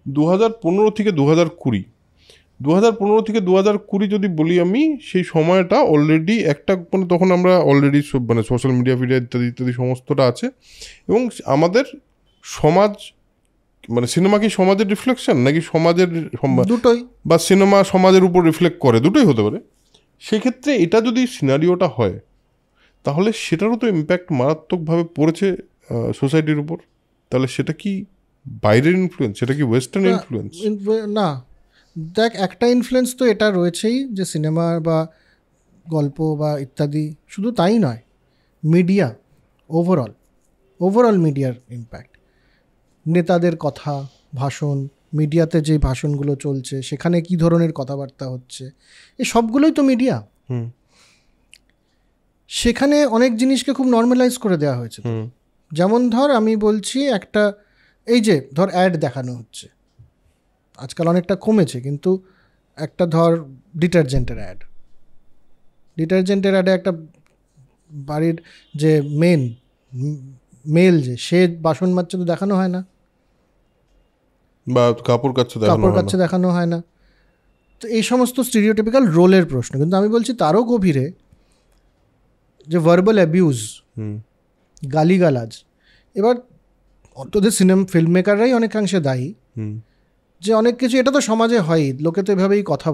2015 থেকে 2020। 2015 থেকে 2020 যদি বলি আমি, সেই সময়টা অলরেডি একটা তখন আমরা অলরেডি সোশ্যাল মিডিয়া ইত্যাদি ইত্যাদি সমস্তটা আছে, এবং আমাদের সমাজ সিনেমা কি সমাজের রিফ্লেকশন নাকি সমাজের দুটোই, বা সিনেমা সমাজের উপর রিফ্লেক্ট করে, দুটোই হতে পারে। সেক্ষেত্রে এটা যদি সিনারিওটা হয়, তাহলে সেটারও তো ইম্প্যাক্ট মারাত্মকভাবে পড়েছে সোসাইটির উপর। তাহলে সেটা কি বাইরের ইনফ্লুয়েন্স, সেটা কি ওয়েস্টার্ন ইনফ্লুয়েন্স? না, দেখ, একটা ইনফ্লুয়েন্স তো এটা রয়েছেই, যে সিনেমা বা গল্প বা ইত্যাদি। শুধু তাই নয়, মিডিয়া ওভারঅল মিডিয়ার ইম্প্যাক্ট, নেতাদের কথা, ভাষণ, মিডিয়াতে যে ভাষণগুলো চলছে সেখানে কি ধরনের কথাবার্তা হচ্ছে, এই সবগুলোই তো মিডিয়া। সেখানে অনেক জিনিসকে খুব নর্মালাইজ করে দেওয়া হয়েছে। যেমন ধর, আমি বলছি একটা, এই যে ধর অ্যাড দেখানো হচ্ছে, আজকাল অনেকটা কমেছে, কিন্তু একটা ধর ডিটারজেন্টের অ্যাডে একটা বাড়ির যে মেল যে সে বাসন মাজছে তো দেখানো হয় না, বা কাপড় কাচ্ছে দেখানো হয় না। তো এই সমস্ত স্টিরিওটিপিক্যাল রোলের প্রশ্ন। কিন্তু আমি বলছি তারও গভীরে যে ভার্বাল অ্যাবিউজ, গালিগালাজ, এবার তোদের ফিল্ম মেকাররাই অনেকাংশে দায়ী, যে অনেক কিছু এটা তো সমাজে হয়ই, লোকে তো এভাবেই কথা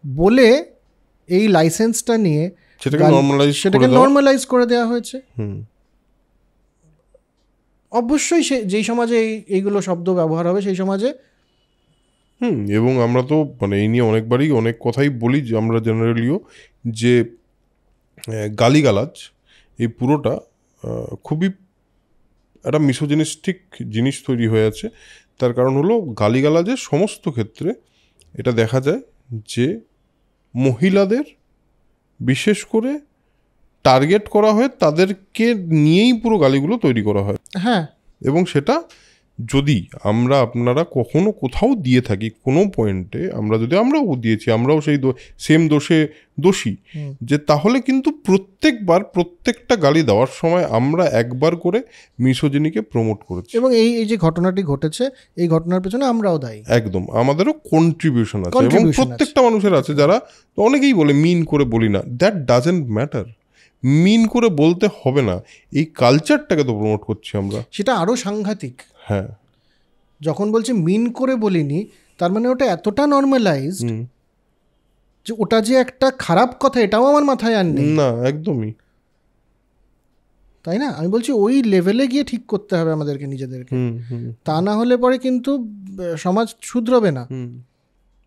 বলে এই লাইসেন্সটা নিয়ে সেটাকে নর্মালাইজ করে দেওয়া হয়েছে। অবশ্যই যেই সমাজে এইগুলো শব্দ ব্যবহার হবে সেই সমাজে। এবং আমরা তো এই নিয়ে অনেকবারই অনেক কথাই বলি, যে আমরা জেনারেলিও যে গালিগালাজ এই পুরোটা খুবই একটা মিসোজিনিস্টিক জিনিস তৈরি হয়ে আছে। তার কারণ হলো গালিগালাজের সমস্ত ক্ষেত্রে এটা দেখা যায় যে মহিলাদের বিশেষ করে টার্গেট করা হয়, তাদেরকে নিয়েই পুরো গালিগুলো তৈরি করা হয়। হ্যাঁ, এবং সেটা যদি আপনারা কখনো কোথাও দিয়ে থাকি, কোনো পয়েন্টে আমরাও দিয়েছি, আমরাও সেই সেম দোষী, যে তাহলে কিন্তু প্রত্যেকটা গালি দেওয়ার সময় আমরা একবার করে মিসোজিনিকে প্রমোট করেছি। এবং এই যে ঘটনাটি ঘটেছে, এই ঘটনার পেছনে আমরাও দায়ী। একদম, আমাদেরও কন্ট্রিবিউশন আছে, এবং প্রত্যেকটা মানুষের আছে। যারা অনেকেই বলে মিন করে বলি না, দ্যাট ডাজেন্ট ম্যাটার, মিন করে বলতে হবে না, এই কালচারটাকে তো প্রমোট করছি আমরা। সেটা আরো সাংঘাতিক। হ্যাঁ, যখন বলছি মিন করে বলিনি, তার মানে ওটা এতটা নর্মালাইজড যে ওটা যে একটা খারাপ কথা এটাও আমার মাথায় আর নেই। না, একদমই তাই না? আমি বলছি ওই লেভেলে গিয়ে ঠিক করতে হবে আমাদেরকে নিজেদেরকে, তা না হলে পরে কিন্তু সমাজ শুধরবে না।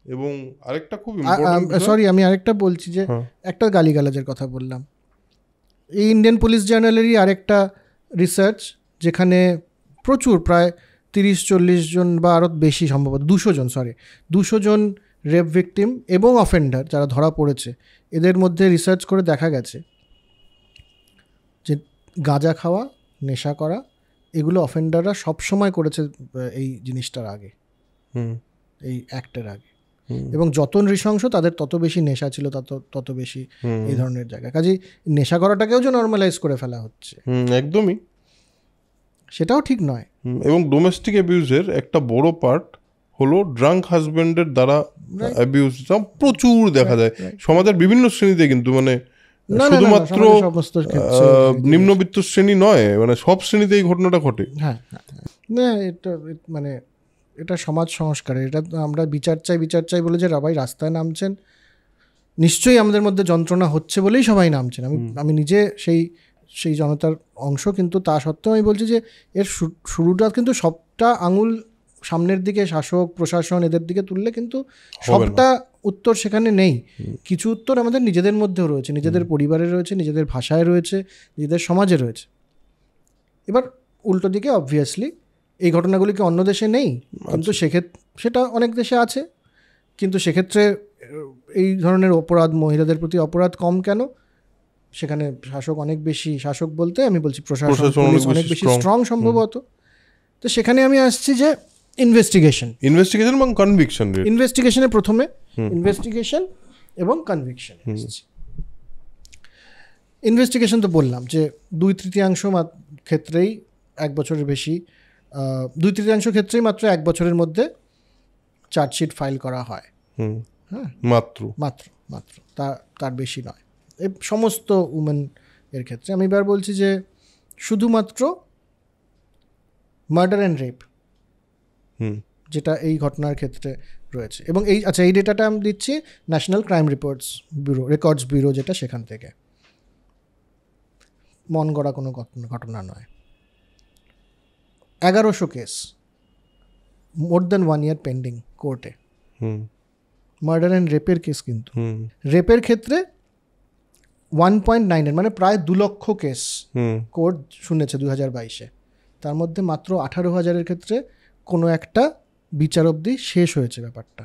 এবং আরেকটা খুব আমি আরেকটা বলছি, যে একটা গালিগালাজের কথা বললাম, এই ইন্ডিয়ান পুলিশ জার্নালেরই আরেকটা রিসার্চ, যেখানে প্রচুর প্রায় 30-40 জন বা আরও বেশি, সম্ভবত 200 জন রেপ ভিকটিম এবং অফেন্ডার যারা ধরা পড়েছে, এদের মধ্যে রিসার্চ করে দেখা গেছে যে গাঁজা খাওয়া, নেশা করা এগুলো অফেন্ডাররা সবসময় করেছে এই জিনিসটার আগে, এই অ্যাক্টের আগে। এবং যত নৃশংস তাদের তত বেশি নেশা ছিল, তত বেশি এই ধরনের জায়গা। কাজেই নেশা করাটাকেও যে নর্মালাইজ করে ফেলা হচ্ছে, একদমই সেটাও ঠিক নয়। এবং ডোমেস্টিক অ্যাবিউজের একটা বড় পার্ট হলো ড্রাঙ্ক হাজব্যান্ডের দ্বারা অ্যাবিউজটা প্রচুর দেখা যায় সমাজের বিভিন্ন শ্রেণীতে, কিন্তু মানে শুধুমাত্র নিম্নবিত্ত শ্রেণী নয়, মানে সব শ্রেণীতে এই ঘটনাটা ঘটে। হ্যাঁ, এটা মানে এটা সমাজ সংস্কারের, এটা আমরা বিচার চাই বলে যে সবাই রাস্তায় নামছেন, নিশ্চয়ই আমাদের মধ্যে যন্ত্রণা হচ্ছে বলেই সবাই নামছেন। আমি নিজে সেই জনতার অংশ, কিন্তু তা সত্ত্বেও আমি বলছি যে এর শুরুটা কিন্তু সবটা আঙুল সামনের দিকে শাসক প্রশাসন এদের দিকে তুললে কিন্তু সবটা উত্তর সেখানে নেই। কিছু উত্তর আমাদের নিজেদের মধ্যেও রয়েছে, নিজেদের পরিবারে রয়েছে, নিজেদের ভাষায় রয়েছে, নিজেদের সমাজে রয়েছে। এবার উল্টো দিকে অবভিয়াসলি এই ঘটনাগুলি কি অন্য দেশে নেই? কিন্তু সেটা অনেক দেশে আছে, কিন্তু সেক্ষেত্রে এই ধরনের অপরাধ, মহিলাদের প্রতি অপরাধ কম কেন? সেখানে শাসক অনেক বেশি, শাসক বলতে আমি বলছি প্রশাসন অনেক বেশি স্ট্রং সম্ভবত। তো সেখানে আমি আসছি যে ইনভেস্টিগেশন এবং কনভিকশন। ইনভেস্টিগেশনে প্রথমে ইনভেস্টিগেশন এবং কনভিকশন। ইনভেস্টিগেশন তো বললাম যে 2/3 ক্ষেত্রেই 1 বছরের বেশি, 2/3 ক্ষেত্রেই মাত্র 1 বছরের মধ্যে চার্জশিট ফাইল করা হয়। হ্যাঁ, মাত্র তার বেশি নয় এই সমস্ত উমেন এর ক্ষেত্রে। আমি এবার বলছি যে শুধুমাত্র মার্ডার অ্যান্ড রেপ, যেটা এই ঘটনার ক্ষেত্রে রয়েছে, এবং এই ডেটাটা আমি দিচ্ছি ন্যাশনাল ক্রাইম রেকর্ডস ব্যুরো, যেটা সেখান থেকে, মন গড়া কোনো ঘটনা নয়। 1100 কেস, মোর দ্যান 1 year পেন্ডিং কোর্টে, মার্ডার অ্যান্ড রেপের কেস। কিন্তু রেপের ক্ষেত্রে 1.9 মানে প্রায় 2 লক্ষ কেস কোর্ট শুনেছে 2022-এ। তার মধ্যে মাত্র 18,000-এর ক্ষেত্রে কোনো একটা বিচার অবধি শেষ হয়েছে ব্যাপারটা।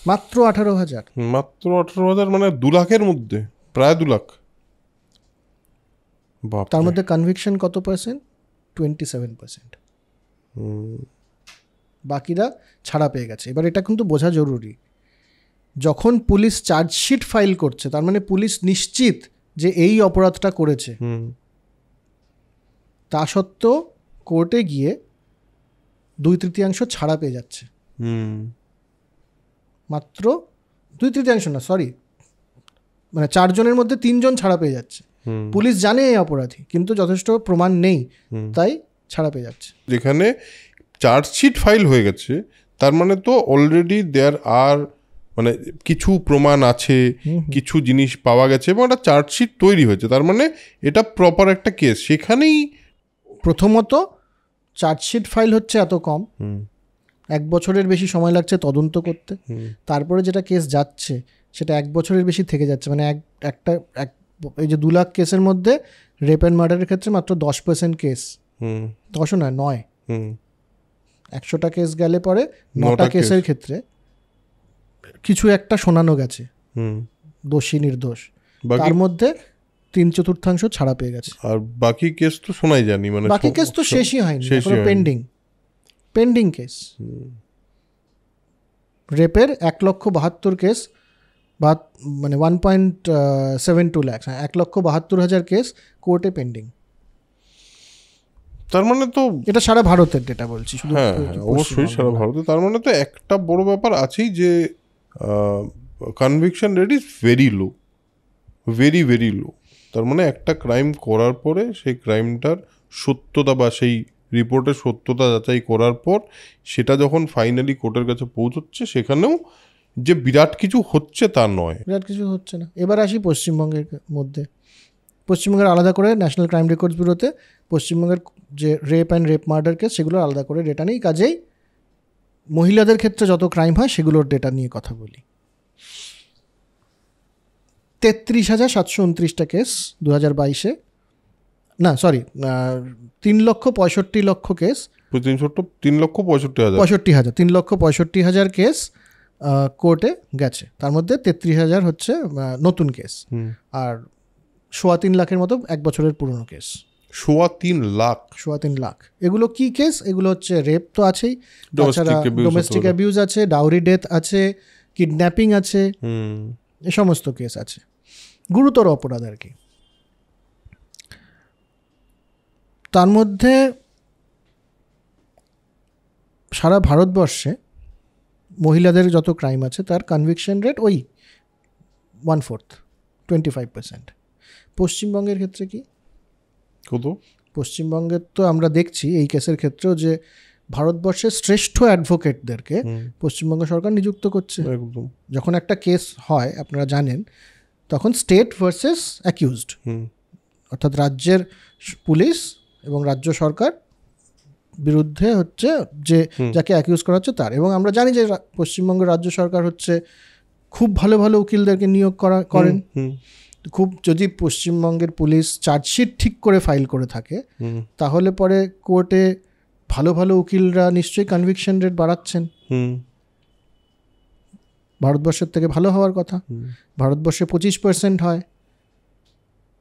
মাত্র 18,000 মানে 2 লাখের মধ্যে, প্রায় 2 লাখ। তার মধ্যে কনভিকশন কত পার্সেন্ট? 27%। বাকিরা ছাড়া পেয়ে গেছে। এবার এটা কিন্তু বোঝা জরুরি, যখন পুলিশ চার্জশিট ফাইল করছে তার মানে পুলিশ নিশ্চিত যে এই অপরাধটা করেছে। তা সত্ত্বেও কোর্টে গিয়ে 2/3 ছাড়া পেয়ে যাচ্ছে। মাত্র 2/3 না, সরি, মানে 4 জনের মধ্যে 3 জন ছাড়া পেয়ে যাচ্ছে। পুলিশ জানে এই অপরাধী, কিন্তু যথেষ্ট প্রমাণ নেই, তাই ছাড়া পেয়ে যাচ্ছে। যেখানে চার্জশিট ফাইল হয়ে গেছে তার মানে তো অলরেডি দেয়ার আর মানে কিছু প্রমাণ আছে, কিছু জিনিস পাওয়া গেছে এবং একটা চার্জশিট তৈরি হয়েছে, তার মানে এটা প্রপার একটা কেস। সেখানেই প্রথমত চার্জশিট ফাইল হচ্ছে এত কম, 1 বছরের বেশি সময় লাগছে তদন্ত করতে, তারপরে যেটা কেস যাচ্ছে সেটা 1 বছরের বেশি থেকে যাচ্ছে। মানে এই যে 2 লাখ কেসের মধ্যে রেপ অ্যান্ড মার্ডারের ক্ষেত্রে মাত্র 10% কেস, 10ও নয় 9, 100টা কেস গেলে পরে 9টা কেসের ক্ষেত্রে কিছু একটা শোনানো গেছে, দোষী নির্দোষ, তার মধ্যে 3/4 ছাড়া পেয়ে গেছে। আর বাকি কেস তো শোনাই যায়নি, মানে বাকি কেস তো শেষই হয়নি, পেন্ডিং কেস। রেপের 1,72,000 কেস, মানে 1.72 লাখ, 1,72,000 কেস কোর্টে পেন্ডিং। তার মানে তো এটা সারা ভারতের ডেটা বলছি, শুধু অবশ্যই সারা ভারতে। তার মানে তো একটা বড় ব্যাপার আছেই যে conviction rate is very low, very low. তার মানে একটা ক্রাইম করার পরে সেই ক্রাইমটার সত্যতা বা সেই রিপোর্টের সত্যতা যাচাই করার পর সেটা যখন ফাইনালি কোর্টের কাছে পৌঁছচ্ছে, সেখানেও যে বিরাট কিছু হচ্ছে তা নয়, বিরাট কিছু হচ্ছে না। এবার আসি পশ্চিমবঙ্গের মধ্যে। পশ্চিমবঙ্গের আলাদা করে ন্যাশনাল ক্রাইম রেকর্ডস ব্যুরোতে পশ্চিমবঙ্গের যে rape and rape murder case সেগুলো আলাদা করে ডেটা নেই। কাজেই মহিলাদের ক্ষেত্রে যত ক্রাইম হয় সেগুলোর ডেটা নিয়ে কথা বলি। 33,729টা কেস 2022-এ, না সরি 3,65,00,000 কেস, 3,65,000 কেস কোর্টে গেছে। তার মধ্যে 33,000 হচ্ছে নতুন কেস, আর 3.25 লাখের মতো 1 বছরের পুরনো কেস। 3.25 লাখ। 3.25 লাখ। এগুলো কি কেস? এগুলো হচ্ছে রেপ তো আছেই, তাছাড়া ডোমেস্টিক অ্যাবিউজ আছে, ডাউরি ডেথ আছে, কিডন্যাপিং আছে, এ সমস্ত কেস আছে, গুরুতর অপরাধ আর কি। তার মধ্যে সারা ভারতবর্ষে মহিলাদের যত ক্রাইম আছে তার কনভিকশন রেট ওই 1/4, 25%। পশ্চিমবঙ্গের ক্ষেত্রে কি কত? পশ্চিমবঙ্গের তো আমরা দেখছি এই কেসের ক্ষেত্রেও যে ভারতবর্ষের শ্রেষ্ঠ অ্যাডভোকেটদেরকে পশ্চিমবঙ্গ সরকার নিযুক্ত করছে। যখন একটা কেস হয় আপনারা জানেন, তখন স্টেট ভার্সেস অ্যাকিউজড, অর্থাৎ রাজ্যের পুলিশ এবং রাজ্য সরকার বিরুদ্ধে হচ্ছে যে যাকে অ্যাকিউজ করা হচ্ছে তার। এবং আমরা জানি যে পশ্চিমবঙ্গের রাজ্য সরকার হচ্ছে খুব ভালো ভালো উকিলদেরকে নিয়োগ করেন। খুব যদি পশ্চিমবঙ্গের পুলিশ চার্জশিট ঠিক করে ফাইল করে থাকে তাহলে পরে কোর্টে ভালো ভালো উকিলরা নিশ্চয়ই কনভিকশন রেট বাড়াচ্ছেন। ভারতবর্ষের থেকে ভালো হওয়ার কথা। ভারতবর্ষে 25% হয়,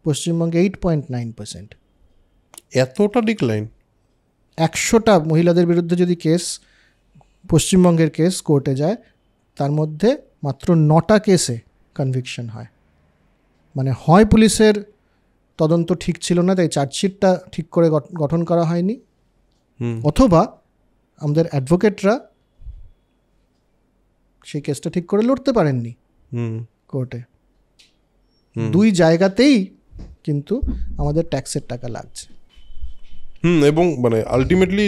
পশ্চিমবঙ্গে 8.9%। এতটা ডিক্লাইন? 100টা মহিলাদের বিরুদ্ধে যদি কেস, পশ্চিমবঙ্গের কেস কোর্টে যায়, তার মধ্যে মাত্র 9টা কেসে কনভিকশন হয়। মানে হয় পুলিশের তদন্ত ঠিক ছিল না তাই চার্জশিটটা ঠিক করে গঠন করা হয়নি, অথবা আমাদের অ্যাডভোকেটরা সেই কেসটা ঠিক করে লড়তে পারেননি কোর্টে। দুই জায়গাতেই কিন্তু আমাদের ট্যাক্সের টাকা লাগছে। এবং মানে আলটিমেটলি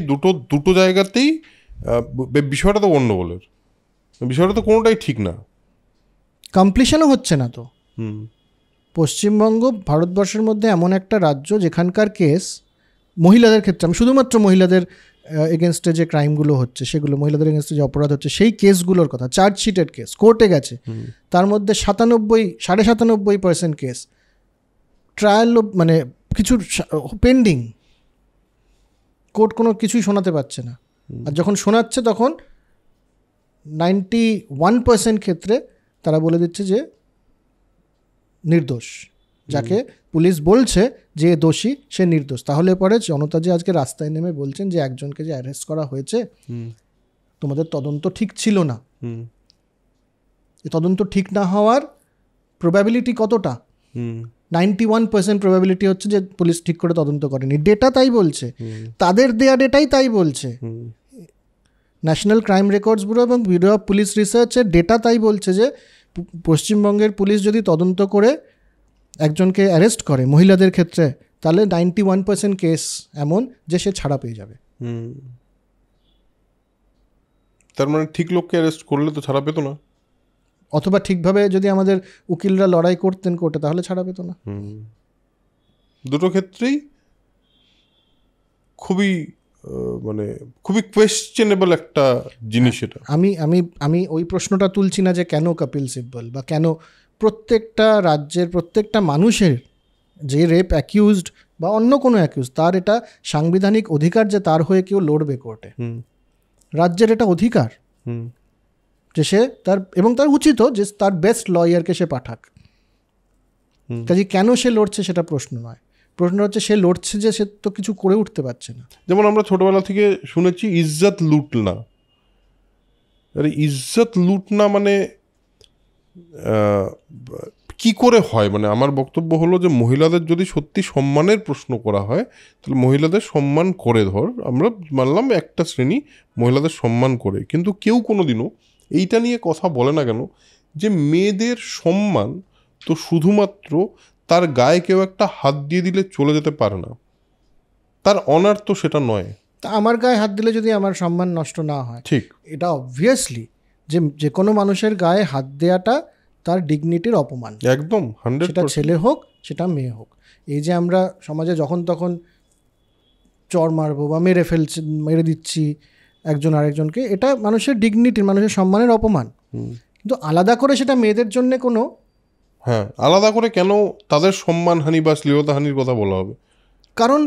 দুটো জায়গাতেই বিষয়টা তো গন্ডগোলের, বিষয়টা তো কোনোটাই ঠিক না, কমপ্লিশনও হচ্ছে না। তো পশ্চিমবঙ্গ ভারতবর্ষের মধ্যে এমন একটা রাজ্য যেখানকার কেস মহিলাদের ক্ষেত্রে, আমি শুধুমাত্র মহিলাদের এগেনস্টে যে ক্রাইমগুলো হচ্ছে সেগুলো, মহিলাদের এগেনস্টে যে অপরাধ হচ্ছে সেই কেসগুলোর কথা, চার্জশিটেড কেস কোর্টে গেছে, তার মধ্যে 97% কেস ট্রায়াল, মানে কিছু পেন্ডিং, কোর্ট কোনো কিছুই শোনাতে পারছে না। আর যখন শোনাচ্ছে তখন 91% ক্ষেত্রে তারা বলে দিচ্ছে যে নির্দোষ, যাকে পুলিশ বলছে যে দোষী সে নির্দোষ। তাহলে পরে জনতা যে আজকে রাস্তায় নেমে বলছেন যে একজনকে যে অ্যারেস্ট করা হয়েছে, তোমাদের তদন্ত ঠিক ছিল না, এই তদন্ত ঠিক না হওয়ার প্রবাবিলিটি কতটা? 91% প্রবাবিলিটি হচ্ছে যে পুলিশ ঠিক করে তদন্ত করেনি। ডেটা তাই বলছে, তাদের দেয়া ডেটাই তাই বলছে। ন্যাশনাল ক্রাইম রেকর্ডস ব্যুরো এবং ব্যুরো অফ পুলিশ রিসার্চের ডেটা তাই বলছে যে পশ্চিমবঙ্গের পুলিশ যদি তদন্ত করে একজনকে অ্যারেস্ট করে মহিলাদের ক্ষেত্রে, তাহলে 91% কেস এমন যে সে ছাড়া পেয়ে যাবে। তার মানে ঠিক লোককে অ্যারেস্ট করলে তো ছাড়া পেতো না, অথবা ঠিকভাবে যদি আমাদের উকিলরা লড়াই করতেন কোর্টে তাহলে ছাড়া পেতো না। দুটো ক্ষেত্রেই খুবই মানে খুবই কোয়েশ্চেনেবল একটা জিনিস এটা। আমি ওই প্রশ্নটা তুলছি না যে কেন কপিল সিব্বল বা কেন প্রত্যেকটা রাজ্যের প্রত্যেকটা মানুষের যে রেপ অ্যাকিউজড বা অন্য কোনো অ্যাকিউজ, তার এটা সাংবিধানিক অধিকার যে তার হয়ে কেউ লড়বে কোর্টে। রাজ্যের এটা অধিকার যে সে তার, এবং তার উচিত যে তার বেস্ট লয়ারকে সে পাঠাক। কাজে কেন সে লড়ছে সেটা প্রশ্ন নয়, প্রশ্ন হচ্ছে সে লড়ছে যে সে তো কিছু করে উঠতে পারছে না। যেমন আমরা ছোটবেলা থেকে শুনেছি ইজ্জত লুটনা, আরে ইজ্জত লুটনা মানে কি করে হয়? মানে আমার বক্তব্য হলো যে মহিলাদের যদি সত্যি সম্মানের প্রশ্ন করা হয় তাহলে মহিলাদের সম্মান করে, ধর আমরা মানলাম একটা শ্রেণী মহিলাদের সম্মান করে, কিন্তু কেউ কোনোদিনও এইটা নিয়ে কথা বলে না কেন যে মেয়েদের সম্মান তো শুধুমাত্র তার গায়ে কেউ একটা হাত দিয়ে দিলে চলে যেতে পারে না, তার অনার তো সেটা নয়। তা আমার গায়ে হাত দিলে যদি আমার সম্মান নষ্ট না হয়, ঠিক, এটা অবভিয়াসলি যে কোনো মানুষের গায়ে হাত দেওয়াটা তার ডিগনিটির অপমান, একদম 100%, সেটা ছেলে হোক সেটা মেয়ে হোক। এই যে আমরা সমাজে যখন তখন চর মারবো বা মেরে দিচ্ছি একজন আরেকজনকে, এটা মানুষের ডিগনিটির, মানুষের সম্মানের অপমান। কিন্তু আলাদা করে সেটা মেয়েদের জন্য কোনো, আলাদা করে কেন তাদের সম্মানহানি বা শ্লীলতাহানির কথা বলা হবে? কারণ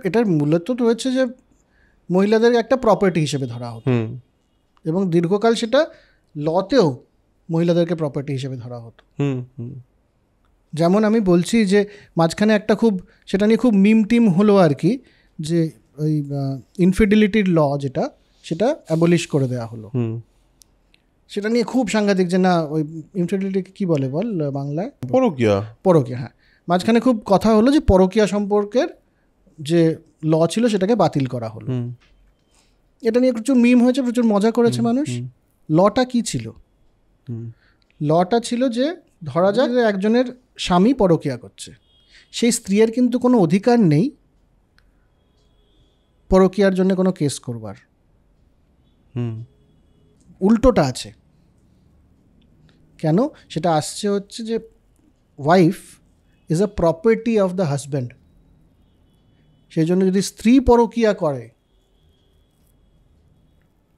এটার মূলত রয়েছে যে মহিলাদের একটা প্রপার্টি হিসেবে ধরা হতো, এবং দীর্ঘকাল সেটা লতেও মহিলাদেরকে প্রপার্টি হিসেবে ধরা হতো। যেমন আমি বলছি যে মাঝখানে একটা খুব সেটা নিয়ে খুব মিম টিম হলো আর কি, যে ওই ইনফিডিলিটির ল যেটা, সেটা অ্যাবলিশ করে দেওয়া হলো। সেটা নিয়ে খুব সাংঘাতিক যে না ওই ইনফিডিলিটিকে কী বলে বল বাংলায়, পরকীয়া। হ্যাঁ, মাঝখানে খুব কথা হলো যে পরকীয়া সম্পর্কের যে ল ছিল সেটাকে বাতিল করা হলো। এটা নিয়ে প্রচুর মিম হয়েছে, প্রচুর মজা করেছে মানুষ। লটা কি ছিল? লটা ছিল যে ধরা যাক একজনের স্বামী পরকীয়া করছে, সেই স্ত্রীর কিন্তু কোনো অধিকার নেই পরকীয়ার জন্য কোনো কেস করবার। উল্টোটা আছে। কেন? সেটা আসছে হচ্ছে যে wife is a property of the husband. সেই জন্য যদি স্ত্রী পরকীয়া করে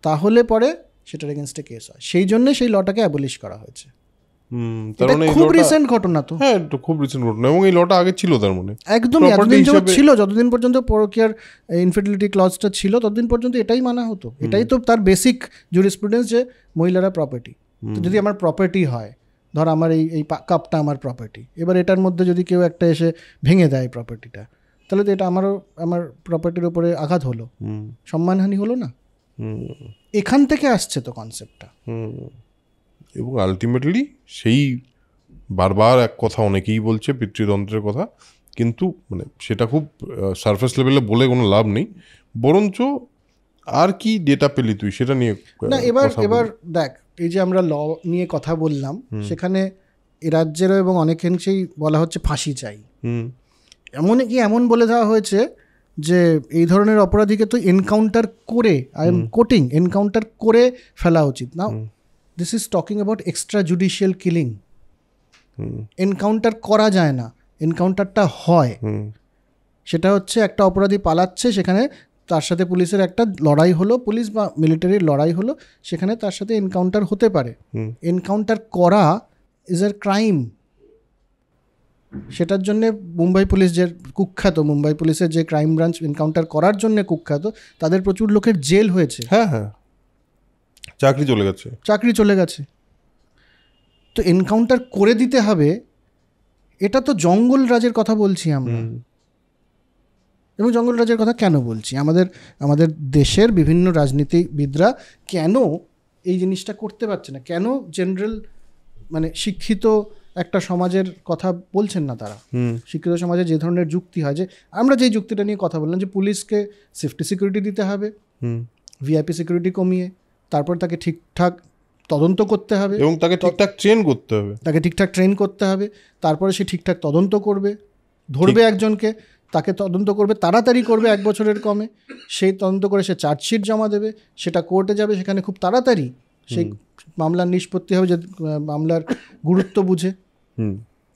তাহলে পরে সেটার এগেনস্টে কেস হয়। সেই জন্য সেই লটাকে অ্যাবলিশ করা হয়েছে। খুব রিসেন্ট ঘটনা তো। হ্যাঁ, খুব রিসেন্ট ঘটনা, এবং এই লটা আগে ছিল তার মানে একদমই এতদিন যাবত ছিল, যতদিন পর্যন্ত পরকীয়ার ইনফিডিলিটি ক্লজটা ছিল ততদিন পর্যন্ত এটাই মানা হতো। এটাই তো তার বেসিক জুরিসপ্রুডেন্স, যে মহিলারা প্রপার্টি। তো যদি আমার প্রপার্টি হয়, ধর আমার এই কাপটা আমার প্রপার্টি, এবার এটার মধ্যে যদি কেউ একটা এসে ভেঙে দেয় প্রপার্টিটা, তাহলে তো এটা আমার প্রপার্টির উপরে আঘাত হলো, সম্মানহানি হলো না? এখান থেকে আসছে তো কনসেপ্টটা। এবং আলটিমেটলি সেই বারবার এক কথা অনেকেই বলছে পিতৃতন্ত্রের কথা, কিন্তু মানে সেটা খুব সারফেস লেভেলে বলে কোনো লাভ নেই। বরঞ্চ আর কি ডেটা পেলি তুই সেটা নিয়ে না, এবার দেখ, এই যে আমরা ল নিয়ে কথা বললাম, সেখানে এ রাজ্যেরও এবং অনেকাংশেই বলা হচ্ছে ফাঁসি চাই। এমন বলে দেওয়া হয়েছে যে এই ধরনের অপরাধীকে তো এনকাউন্টার করে, এনকাউন্টার করে ফেলা উচিত। না, this is talking about extra judicial killing. Encounter করা যায় না, এনকাউন্টারটা হয়। সেটা হচ্ছে একটা অপরাধী পালাচ্ছে, সেখানে তার সাথে পুলিশের একটা লড়াই হলো, পুলিশ বা মিলিটারির লড়াই হলো, সেখানে তার সাথে এনকাউন্টার হতে পারে। এনকাউন্টার করা ইজ আ ক্রাইম। সেটার জন্যে মুম্বাই পুলিশ যে কুখ্যাত, মুম্বাই পুলিশের যে ক্রাইম ব্রাঞ্চ এনকাউন্টার করার জন্য কুখ্যাত, তাদের প্রচুর লোকের জেল হয়েছে। হ্যাঁ, চাকরি চলে গেছে। তো এনকাউন্টার করে দিতে হবে, এটা তো জঙ্গল রাজের কথা বলছি আমরা। এবং জঙ্গল রাজের কথা কেন বলছি? আমাদের দেশের বিভিন্ন রাজনীতিবিদরা কেন এই জিনিসটা করতে পারছে না? কেন জেনারেল মানে শিক্ষিত একটা সমাজের কথা বলছেন না তারা? শিক্ষিত সমাজে যে ধরনের যুক্তি হয়, যে আমরা যেই যুক্তিটা নিয়ে কথা বললাম, যে পুলিশকে সেফটি সিকিউরিটি দিতে হবে, ভিআইপি সিকিউরিটি কমিয়ে, তারপর তাকে ঠিকঠাক তদন্ত করতে হবে এবং তাকে ঠিকঠাক ট্রেন করতে হবে, তারপরে সে ঠিকঠাক তদন্ত করবে, ধরবে একজনকে, তাকে তদন্ত করবে, তাড়াতাড়ি করবে, 1 বছরের কমে, সেই তদন্ত করে সে চার্জশিট জমা দেবে, সেটা কোর্টে যাবে, সেখানে খুব তাড়াতাড়ি সেই মামলার নিষ্পত্তি হবে, যে মামলার গুরুত্ব বুঝে,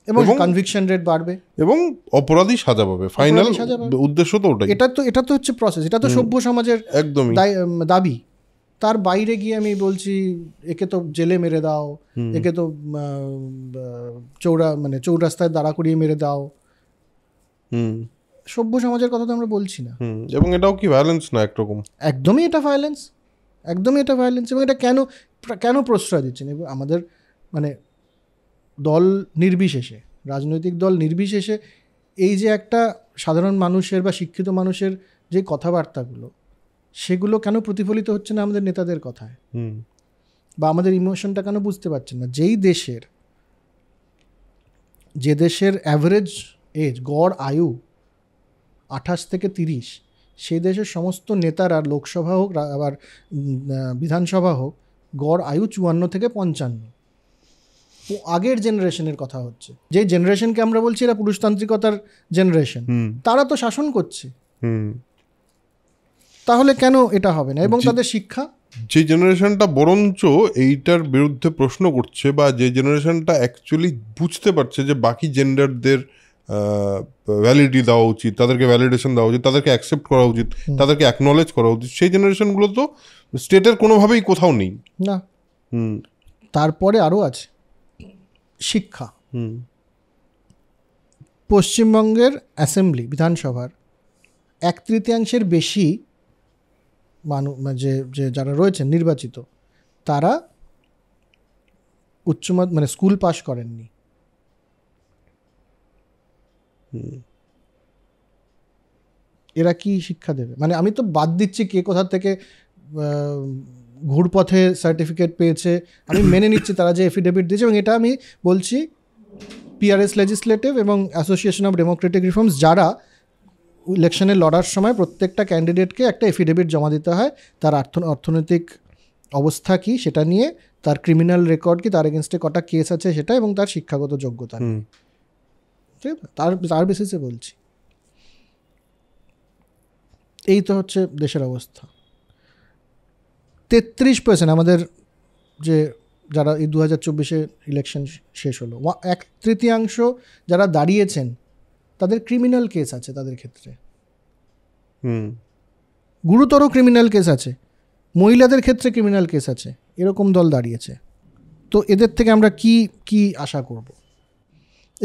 এবং কনভিকশন রেট বাড়বে এবং অপরাধী সাজা পাবে। ফাইনাল উদ্দেশ্য তো ওটাই। এটা তো হচ্ছে প্রসেস, এটা তো সভ্য সমাজের একদমই দাবি। তার বাইরে গিয়ে আমি বলছি একে তো জেলে মেরে দাও, একে তো চৌরাস্তায় দাঁড়া করিয়ে মেরে দাও, সভ্য সমাজের কথা তো আমরা বলছি না। এবং এটাও কি ভায়োলেন্স না একরকম? একদমই এটা ভায়োলেন্স। এবং এটা কেন প্রশ্রয় দিচ্ছেন? এবং আমাদের মানে দল নির্বিশেষে, রাজনৈতিক দল নির্বিশেষে, এই যে একটা সাধারণ মানুষের বা শিক্ষিত মানুষের যে কথাবার্তাগুলো, সেগুলো কেন প্রতিফলিত হচ্ছে না আমাদের নেতাদের কথায়? বা আমাদের ইমোশনটা কেন বুঝতে পারছেন না? যে দেশের অ্যাভারেজ এজ, গড় আয়ু 28 থেকে 30, সেই দেশের সমস্ত নেতারা, লোকসভা হোক আবার বিধানসভা হোক, গড় আয়ু 54 থেকে 55। আগের জেনারেশনের কথা হচ্ছে, যে জেনারেশনকে আমরা বলছি এরা পুরুষতান্ত্রিকতার জেনারেশন, তারা তো শাসন করছে। তাহলে কেন এটা হবে না? এবং তাদের শিক্ষা, যে জেনারেশনটা বরঞ্চ এইটার বিরুদ্ধে প্রশ্ন করছে, বা যে জেনারেশনটা অ্যাকচুয়ালি বুঝতে পারছে যে বাকি জেন্ডারদের ভ্যালিডিটি দেওয়া উচিত, তাদেরকে ভ্যালিডেশন দেওয়া উচিত, তাদেরকে অ্যাকসেপ্ট করা উচিত, তাদেরকে অ্যাকনলেজ করা উচিত, সেই জেনারেশনগুলো তো স্টেটের কোনোভাবেই কোথাও নেই না। তারপরে আরও আছে শিক্ষা। পশ্চিমবঙ্গের অ্যাসেম্বলি, বিধানসভার 1/3 বেশি যে যারা রয়েছেন নির্বাচিত, তারা স্কুল পাস করেননি। এরা কি শিক্ষা দেবে? মানে আমি তো বাদ দিচ্ছি কে কোথা থেকে ঘুরপথে সার্টিফিকেট পেয়েছে, আমি মেনে নিচ্ছি তারা যে এফিডেভিট দিয়েছে, এবং এটা আমি বলছি পিআরএস লেজিসলেটিভ এবং অ্যাসোসিয়েশন অফ ডেমোক্রেটিক রিফর্মস যারা ইলেকশনে লড়ার সময় প্রত্যেকটা ক্যান্ডিডেটকে একটা এফিডেভিট জমা দিতে হয় তার অর্থনৈতিক অবস্থা কি সেটা নিয়ে, তার ক্রিমিনাল রেকর্ড কি, তার এগেনস্টে কটা কেস আছে সেটা, এবং তার শিক্ষাগত যোগ্যতা, ঠিক আছে, তার বেসিসে বলছি। এই তো হচ্ছে দেশের অবস্থা। 33% আমাদের যে যারা এই 2024 ইলেকশন শেষ হলো, 1/3 যারা দাঁড়িয়েছেন তাদের ক্রিমিনাল কেস আছে, তাদের ক্ষেত্রে গুরুতর ক্রিমিনাল কেস আছে, মহিলাদের ক্ষেত্রে ক্রিমিনাল কেস আছে, এরকম দল দাঁড়িয়েছে। তো এদের থেকে আমরা কি আশা করব?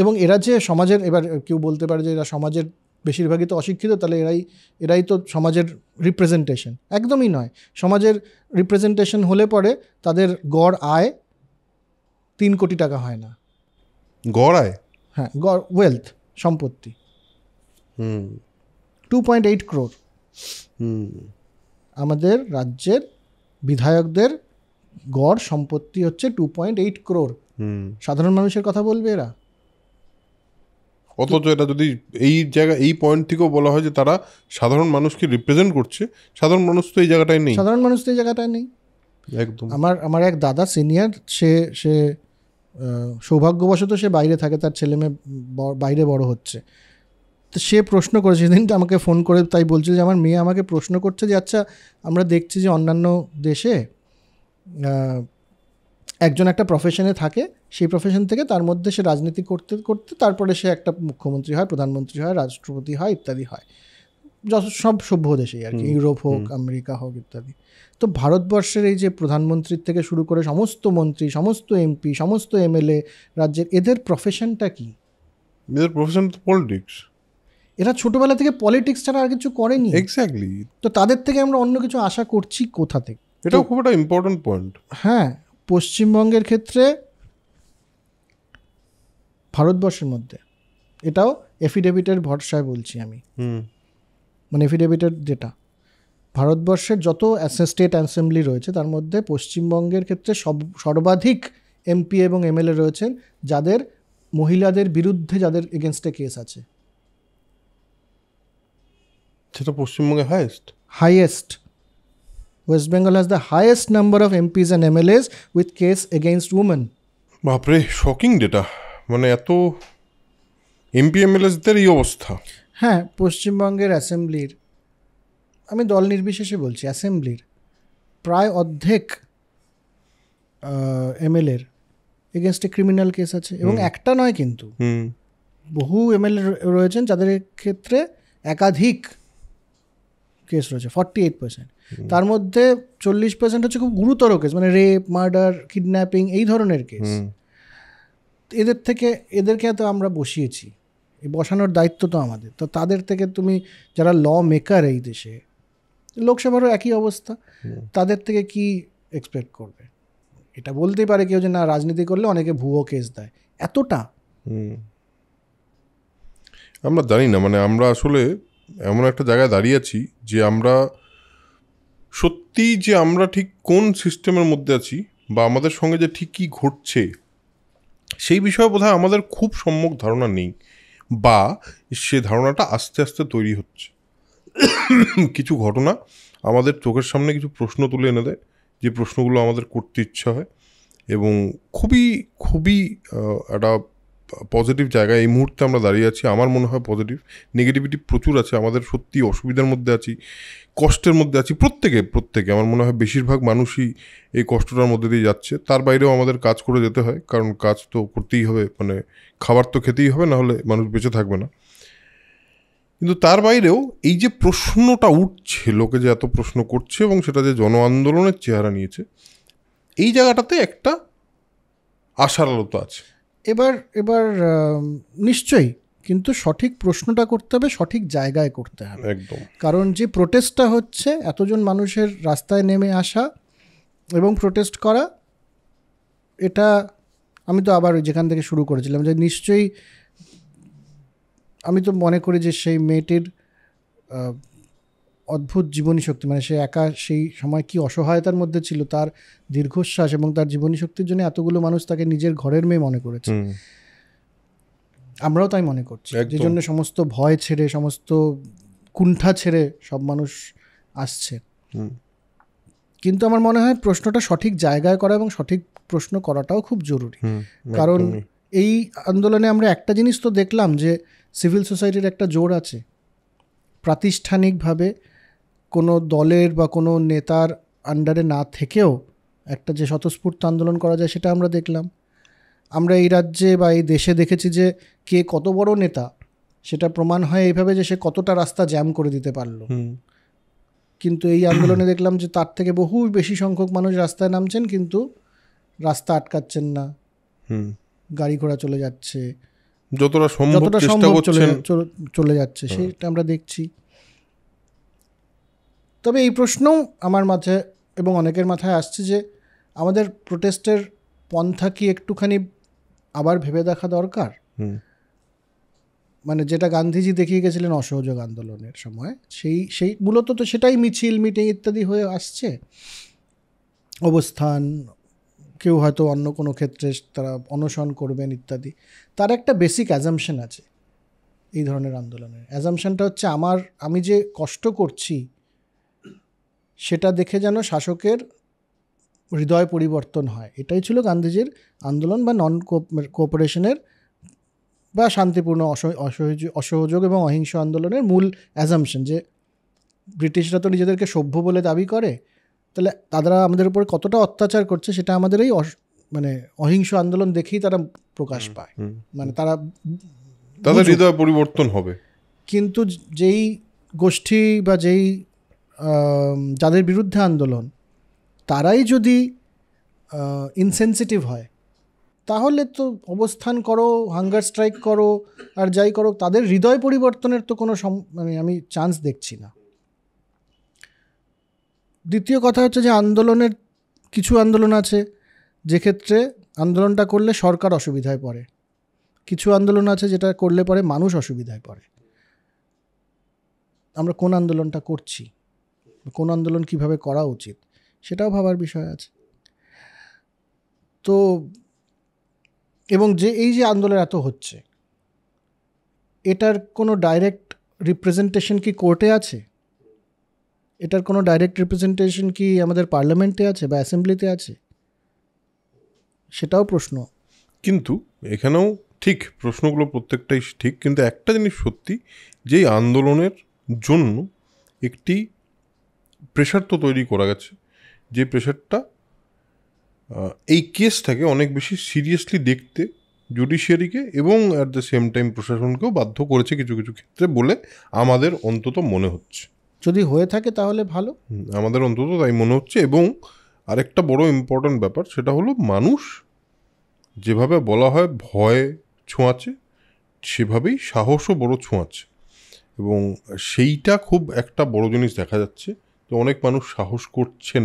এবং এরা যে সমাজের, এবার কেউ বলতে পারে যে এরা সমাজের বেশিরভাগই তো অশিক্ষিত, তাহলে এরাই তো সমাজের রিপ্রেজেন্টেশন। একদমই নয়। সমাজের রিপ্রেজেন্টেশন হলে পরে তাদের গড় আয় 3 কোটি টাকা হয় না। গড় আয়? হ্যাঁ, গড় ওয়েলথ, সম্পত্তি 2.8 crore। আমাদের রাজ্যের বিধায়কদের গড় সম্পত্তি হচ্ছে 2.8 crore। সাধারণ মানুষের কথা বলবে এরা? অথচ এটা যদি এই পয়েন্ট থেকেও বলা হয় যে তারা সাধারণ মানুষকে রিপ্রেজেন্ট করছে, সাধারণ মানুষ তো এই জায়গাটায় নেই। একদম। আমার এক দাদা সিনিয়র, সে সৌভাগ্যবশত সে বাইরে থাকে, তার ছেলে মেয়ে বাইরে বড় হচ্ছে। তো সে প্রশ্ন করেছে সেদিনটা আমাকে ফোন করে, তাই বলছে যে আমার মেয়ে আমাকে প্রশ্ন করছে যে আচ্ছা আমরা দেখছি যে অন্যান্য দেশে একজন একটা প্রফেশনে থাকে, সেই প্রফেশন থেকে তার মধ্যে সে রাজনীতি করতে করতে তারপরে সে একটা মুখ্যমন্ত্রী হয়, প্রধানমন্ত্রী হয়, রাষ্ট্রপতি হয়, ইত্যাদি হয়, সব সভ্য দেশেই আর কি, ইউরোপ হোক, আমেরিকা হোক, ইত্যাদি। তো ভারতবর্ষের এই যে প্রধানমন্ত্রীর থেকে শুরু করে সমস্ত মন্ত্রী, সমস্ত এমপি, সমস্ত এমএলএ রাজ্যের, এদের প্রফেশনটা কি? এদের প্রফেশন তো পলিটিক্স। এরা ছোটবেলা থেকে পলিটিক্স ছাড়া আর কিছু করেনি। এক্স্যাক্টলি। তো তাদের থেকে আমরা অন্য কিছু আশা করছি কোথা থেকে? এটাও খুব একটা ইম্পর্টেন্ট পয়েন্ট। হ্যাঁ, পশ্চিমবঙ্গের ক্ষেত্রে, ভারতবর্ষের মধ্যে, এটাও এফিডেভিটের ভরসায় বলছি আমি, মানে এফিডেভিটের যেটা ভারতবর্ষের যত স্টেট অ্যাসেম্বলি রয়েছে তার মধ্যে পশ্চিমবঙ্গের ক্ষেত্রে সর্বাধিক এমপি এবং এমএলএ রয়েছেন যাদের মহিলাদের বিরুদ্ধে, যাদের এগেনস্টে কেস আছে। সেটা পশ্চিমবঙ্গে highest. West Bengal has the highest number of MPs and MLS with case against women. বাপরে, শকিং ডেটা। মানে এত এমপি এমএলএসদের এই অবস্থা। হ্যাঁ, পশ্চিমবঙ্গের অ্যাসেম্বলির, আমি দল নির্বিশেষে বলছি, অ্যাসেম্বলির প্রায় অর্ধেক এমএলএর এগেনস্টে ক্রিমিনাল কেস আছে, এবং একটা নয় কিন্তু বহু এমএলএ রয়েছেন যাদের ক্ষেত্রে একাধিক কেস রয়েছে, 48%। তার মধ্যে 40% হচ্ছে খুব গুরুতর কেস, মানে রেপ, মার্ডার, কিডন্যাপিং, এই ধরনের কেস। এদেরকে তো আমরা বসিয়েছি, বসানোর দায়িত্ব তো আমাদের। তো তাদের থেকে তুমি, যারা ল মেকার এই দেশে, লোকসভারও একই অবস্থা, তাদের থেকে কি এক্সপেক্ট করবে? এটা বলতেই পারে কেউ যে না, রাজনীতি করলে অনেকে ভুয়ো কেস দেয়, এতটা আমরা জানি না। মানে আমরা আসলে এমন একটা জায়গায় দাঁড়িয়ে আছি যে আমরা সত্যি যে আমরা ঠিক কোন সিস্টেমের মধ্যে আছি, বা আমাদের সঙ্গে যে ঠিক কী ঘটছে সেই বিষয়ে বোধহয় আমাদের খুব সম্যক ধারণা নেই, বা সে ধারণাটা আস্তে আস্তে তৈরি হচ্ছে। কিছু ঘটনা আমাদের চোখের সামনে কিছু প্রশ্ন তুলে এনে দেয়, যে প্রশ্নগুলো আমাদের করতে ইচ্ছা হয়, এবং খুবই খুবই একটা পজিটিভ জায়গায় এই মুহূর্তে আমরা দাঁড়িয়ে আছি। আমার মনে হয় পজিটিভ, নেগেটিভিটি প্রচুর আছে। আমাদের সত্যি অসুবিধার মধ্যে আছি, কষ্টের মধ্যে আছি, প্রত্যেকে আমার মনে হয় বেশিরভাগ মানুষই এই কষ্টটার মধ্যে দিয়ে যাচ্ছে। তার বাইরেও আমাদের কাজ করে যেতে হয়, কারণ কাজ তো করতেই হবে, মানে খাবার তো খেতেই হবে, নাহলে মানুষ বেঁচে থাকবে না। কিন্তু তার বাইরেও এই যে প্রশ্নটা উঠছে, লোকে যে এত প্রশ্ন করছে এবং সেটা যে জন আন্দোলনের চেহারা নিয়েছে, এই জায়গাটাতে একটা আশার আলো তো আছে। এবার নিশ্চয়ই, কিন্তু সঠিক প্রশ্নটা করতে হবে, সঠিক জায়গায় করতে হবে। একদম। কারণ যে প্রোটেস্টটা হচ্ছে, এতজন মানুষের রাস্তায় নেমে আসা এবং প্রোটেস্ট করা, এটা আমি তো আবার যেখান থেকে শুরু করেছিলাম যে নিশ্চয়ই আমি তো মনে করি যে সেই মেয়েটির অদ্ভুত জীবনী শক্তি, মানে সে একা সেই সময় কি অসহায়তার মধ্যে ছিল, তার দীর্ঘশ্বাস এবং তার জীবনী শক্তির জন্য এতগুলো মানুষ তাকে নিজের ঘরের মেয়ে মনে করেছে। আমরাও তাই মনে করছি, যে জন্য সমস্ত ভয় ছেড়ে, সমস্ত কুণ্ঠা ছেড়ে সব মানুষ আসছে। কিন্তু আমার মনে হয় প্রশ্নটা সঠিক জায়গায় করা এবং সঠিক প্রশ্ন করাটাও খুব জরুরি। কারণ এই আন্দোলনে আমরা একটা জিনিস তো দেখলাম, যে সিভিল সোসাইটির একটা জোর আছে। প্রাতিষ্ঠানিকভাবে কোনো দলের বা কোনো নেতার আন্ডারে না থেকেও একটা যে স্বতঃস্ফূর্ত আন্দোলন করা যায়, সেটা আমরা দেখলাম। আমরা এই রাজ্যে বা এই দেশে দেখেছি যে কে কত বড় নেতা, সেটা প্রমাণ হয় এইভাবে যে সে কতটা রাস্তা জ্যাম করে দিতে পারলো। কিন্তু এই আন্দোলনে দেখলাম যে তার থেকে বহু বেশি সংখ্যক মানুষ রাস্তায় নামছেন, কিন্তু রাস্তা আটকাচ্ছেন না, গাড়ি ঘোড়া চলে যাচ্ছে, যতটা সম্ভব চলে যাচ্ছে, সেটা আমরা দেখছি। তবে এই প্রশ্নও আমার মাথায় এবং অনেকের মাথায় আসছে যে আমাদের প্রোটেস্টের পন্থা কি একটুখানি আবার ভেবে দেখা দরকার। মানে যেটা গান্ধীজি দেখিয়ে গেছিলেন অসহযোগ আন্দোলনের সময়, সেই মূলত তো সেটাই মিছিল, মিটিং ইত্যাদি হয়ে আসছে। অবস্থান, কেউ হয়তো অন্য কোনো ক্ষেত্রে তারা অনশন করবেন ইত্যাদি। তার একটা বেসিক অ্যাজাম্পশন আছে এই ধরনের আন্দোলনের। অ্যাজাম্পশনটা হচ্ছে আমি যে কষ্ট করছি সেটা দেখে যেন শাসকের হৃদয় পরিবর্তন হয়। এটাই ছিল গান্ধীজির আন্দোলন বা নন কোঅপারেশনের বা শান্তিপূর্ণ অসহযোগ এবং অহিংস আন্দোলনের মূল অ্যাজাম্পশন, যে ব্রিটিশরা তো নিজেদেরকে সভ্য বলে দাবি করে, তাহলে তারা আমাদের উপর কতটা অত্যাচার করছে সেটা আমাদের এই মানে অহিংস আন্দোলন দেখেই তারা প্রকাশ পায়, মানে তাদের হৃদয় পরিবর্তন হবে। কিন্তু যেই গোষ্ঠী বা যাদের বিরুদ্ধে আন্দোলন, তারাই যদি ইনসেনসিটিভ হয়, তাহলে তো অবস্থান করো, হাঙ্গার স্ট্রাইক করো, আর যাই করো, তাদের হৃদয় পরিবর্তনের তো কোনো মানে আমি চান্স দেখছি না। দ্বিতীয় কথা হচ্ছে যে কিছু আন্দোলন আছে যে ক্ষেত্রে আন্দোলনটা করলে সরকার অসুবিধায় পড়ে, কিছু আন্দোলন আছে যেটা করলে পরে মানুষ অসুবিধায় পড়ে। আমরা কোন আন্দোলনটা করছি, কোন আন্দোলন কিভাবে করা উচিত, সেটাও ভাবার বিষয় আছে। তো এবং এই যে আন্দোলন এত হচ্ছে, এটার কোনো ডাইরেক্ট রিপ্রেজেন্টেশন কি কোর্টে আছে? এটার কোনো ডাইরেক্ট রিপ্রেজেন্টেশন কি আমাদের পার্লামেন্টে আছে বা অ্যাসেম্বলিতে আছে? সেটাও প্রশ্ন। কিন্তু এখানেও ঠিক, প্রশ্নগুলো প্রত্যেকটাই ঠিক, কিন্তু একটা জিনিস সত্যি, যে আন্দোলনের জন্য একটি প্রেশার তো তৈরি করা গেছে, যে প্রেশারটা এই কেসটাকে অনেক বেশি সিরিয়াসলি দেখতে জুডিশিয়ারিকে এবং অ্যাট দ্য সেম টাইম প্রশাসনকেও বাধ্য করেছে কিছু কিছু ক্ষেত্রে বলে আমাদের অন্তত মনে হচ্ছে। যদি হয়ে থাকে তাহলে ভালো, আমাদের অন্তত তাই মনে হচ্ছে। এবং আরেকটা বড় ইম্পর্ট্যান্ট ব্যাপার, সেটা হলো মানুষ যেভাবে বলা হয় ভয় ছোঁয়াচে, সেভাবেই সাহসও বড় ছোঁয়াচে, এবং সেইটা খুব একটা বড় জিনিস দেখা যাচ্ছে। তো অনেক মানুষ সাহস করছেন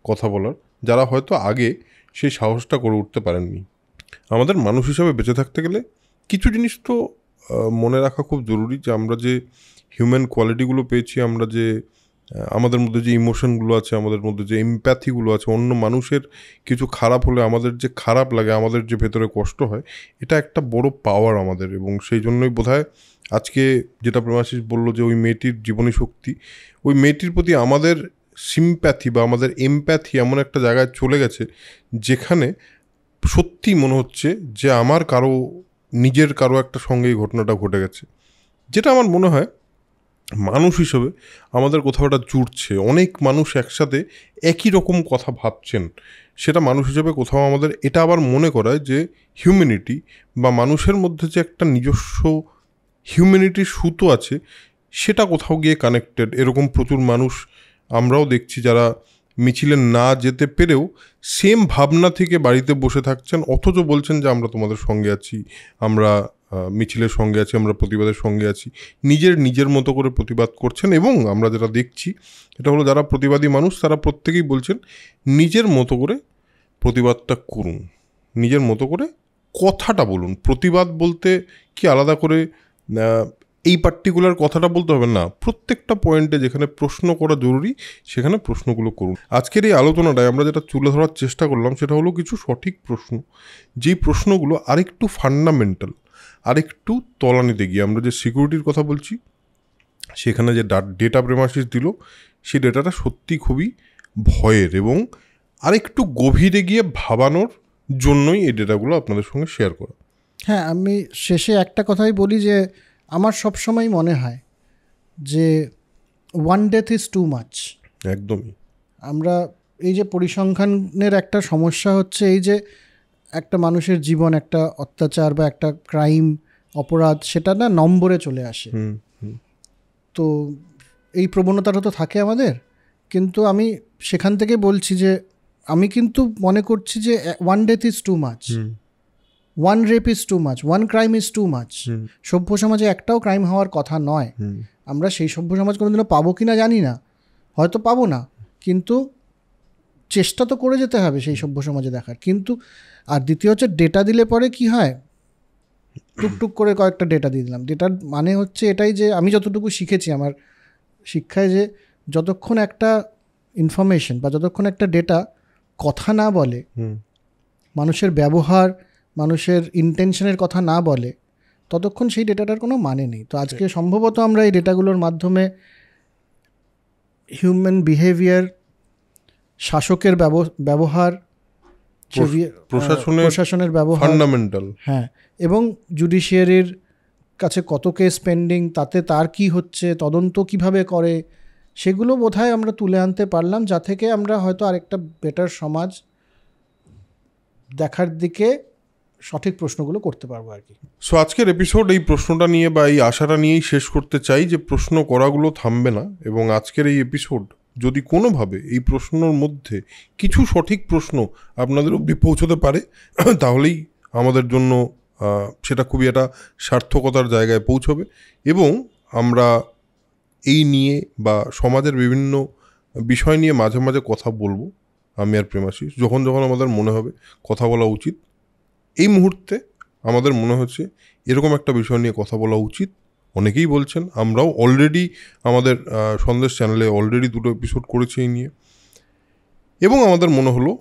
কথা বলার, যারা হয়তো আগে সেই সাহসটা করে উঠতে পারেননি। আমাদের মানুষ হিসাবে বেঁচে থাকতে গেলে কিছু জিনিস তো মনে রাখা খুব জরুরি, যে আমরা যে হিউম্যান কোয়ালিটিগুলো পেয়েছি, আমরা যে আমাদের মধ্যে যে ইমোশনগুলো আছে, আমাদের মধ্যে যে এমপ্যাথিগুলো আছে, অন্য মানুষের কিছু খারাপ হলে আমাদের যে খারাপ লাগে, আমাদের যে ভেতরে কষ্ট হয়, এটা একটা বড় পাওয়ার আমাদের। এবং সেই জন্যই বোধহয় আজকে যেটা প্রেমাশিস বললো যে ওই মেয়েটির জীবনী শক্তি, ওই মেয়েটির প্রতি আমাদের সিম্প্যাথি বা আমাদের এমপ্যাথি এমন একটা জায়গায় চলে গেছে যেখানে সত্যি মনে হচ্ছে যে আমার নিজের কারো একটা সঙ্গে এই ঘটনাটা ঘটে গেছে, যেটা আমার মনে হয় মানুষ হিসেবে আমাদের কোথাও একটা জুড়ছে। অনেক মানুষ একসাথে একই রকম কথা ভাবছেন, সেটা মানুষ হিসেবে কোথাও আমাদের এটা আবার মনে করায় যে হিউম্যানিটি বা মানুষের মধ্যে যে একটা নিজস্ব হিউম্যানিটির সুতো আছে, সেটা কোথাও গিয়ে কানেক্টেড। এরকম প্রচুর মানুষ আমরাও দেখছি যারা মিছিলে না যেতে পেরেও সেম ভাবনা থেকে বাড়িতে বসে থাকছেন, অথচ বলছেন যে আমরা তোমাদের সঙ্গে আছি, আমরা মিছিলের সঙ্গে আছি, আমরা প্রতিবাদের সঙ্গে আছি, নিজের মতো করে প্রতিবাদ করছেন। এবং আমরা যেটা দেখছি এটা হলো, যারা প্রতিবাদী মানুষ তারা প্রত্যেকেই বলছেন নিজের মতো করে প্রতিবাদটা করুন, নিজের মতো করে কথাটা বলুন। প্রতিবাদ বলতে কি আলাদা করে এই পার্টিকুলার কথাটা বলতে হবে না, প্রত্যেকটা পয়েন্টে যেখানে প্রশ্ন করা জরুরি সেখানে প্রশ্নগুলো করুন। আজকের এই আলোচনাটায় আমরা যেটা তুলে ধরার চেষ্টা করলাম সেটা হলো কিছু সঠিক প্রশ্ন, যেই প্রশ্নগুলো আরেকটু ফান্ডামেন্টাল, আরেকটু তলানিতে গিয়ে আমরা যে সিকিউরিটির কথা বলছি সেখানে যে ডেটা প্রেমাসিস দিল সেই ডেটাটা সত্যি খুবই ভয়ের, এবং আরেকটু গভীরে গিয়ে ভাবানোর জন্যই এই ডেটাগুলো আপনাদের সঙ্গে শেয়ার করা। হ্যাঁ, আমি শেষে একটা কথাই বলি যে আমার সবসময় মনে হয় যে one death is too much. একদমই। আমরা এই যে পরিসংখ্যানের একটা সমস্যা হচ্ছে এই যে একটা মানুষের জীবন, একটা অত্যাচার বা একটা ক্রাইম, অপরাধ, সেটা না নম্বরে চলে আসে। তো এই প্রবণতাটা তো থাকে আমাদের, কিন্তু আমি সেখান থেকে বলছি যে আমি কিন্তু মনে করছি যে one death is too much, one rape is too much, one crime is too much. সভ্য সমাজে একটাও ক্রাইম হওয়ার কথা নয়। আমরা সেই সভ্য সমাজ কোনোদিনও পাবো কি না জানি না, হয়তো পাবো না, কিন্তু চেষ্টা তো করে যেতে হবে সেই সভ্য সমাজে দেখার। কিন্তু আর দ্বিতীয় হচ্ছে ডেটা দিলে পরে কি হয়, টুকটুক করে কয়েকটা ডেটা দিয়ে দিলাম। ডেটার মানে হচ্ছে এটাই যে আমি যতটুকু শিখেছি আমার শিক্ষায়, যে যতক্ষণ একটা ইনফরমেশন বা যতক্ষণ একটা ডেটা কথা না বলে, মানুষের ব্যবহার, মানুষের ইন্টেনশনের কথা না বলে, ততক্ষণ সেই ডেটাটার কোনো মানে নেই। তো আজকে সম্ভবত আমরা এই ডেটাগুলোর মাধ্যমে হিউম্যান বিহেভিয়ার, শাসকের ব্যবহার, প্রশাসনের ব্যবহার, ফান্ডামেন্টাল, হ্যাঁ, এবং জুডিশিয়ারির কাছে কত কেস পেন্ডিং, তাতে তার কি হচ্ছে, তদন্ত কিভাবে করে, সেগুলো বোধহয় আমরা তুলে আনতে পারলাম, যা থেকে আমরা হয়তো আরেকটা বেটার সমাজ দেখার দিকে সঠিক প্রশ্নগুলো করতে পারবো আর কি। সো আজকের এপিসোড এই প্রশ্নটা নিয়ে বা এই আশাটা নিয়েই শেষ করতে চাই যে প্রশ্ন করাগুলো থামবে না, এবং আজকের এই এপিসোড যদি কোনোভাবে এই প্রশ্নর মধ্যে কিছু সঠিক প্রশ্ন আপনাদের অবধি পৌঁছতে পারে তাহলেই আমাদের জন্য সেটা খুবই একটা সার্থকতার জায়গায় পৌঁছবে, এবং আমরা এই নিয়ে বা সমাজের বিভিন্ন বিষয় নিয়ে মাঝে মাঝে কথা বলবো, আমি আর প্রেমাশিস, যখন যখন আমাদের মনে হবে কথা বলা উচিত। এই মুহূর্তে আমাদের মনে হচ্ছে এরকম একটা বিষয় নিয়ে কথা বলা উচিত। অনেকেই বলছেন, আমরাও অলরেডি আমাদের সন্দেশ চ্যানেলে অলরেডি 2টো এপিসোড করেছি এই নিয়ে, এবং আমাদের মনে হলো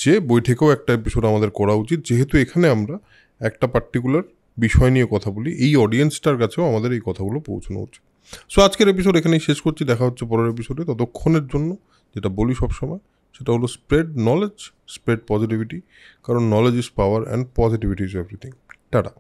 যে বৈঠকেও একটা এপিসোড আমাদের করা উচিত, যেহেতু এখানে আমরা একটা পার্টিকুলার বিষয় নিয়ে কথা বলি, এই অডিয়েন্সটার কাছেও আমাদের এই কথাগুলো পৌঁছানো উচিত। সো আজকের এপিসোড এখানেই শেষ করছি, দেখা হচ্ছে পরের এপিসোডে। ততক্ষণের জন্য যেটা বলি সবসময় সেটা হলো স্প্রেড নলেজ, স্প্রেড পজিটিভিটি, কারণ knowledge is power and positivity is everything. Tata.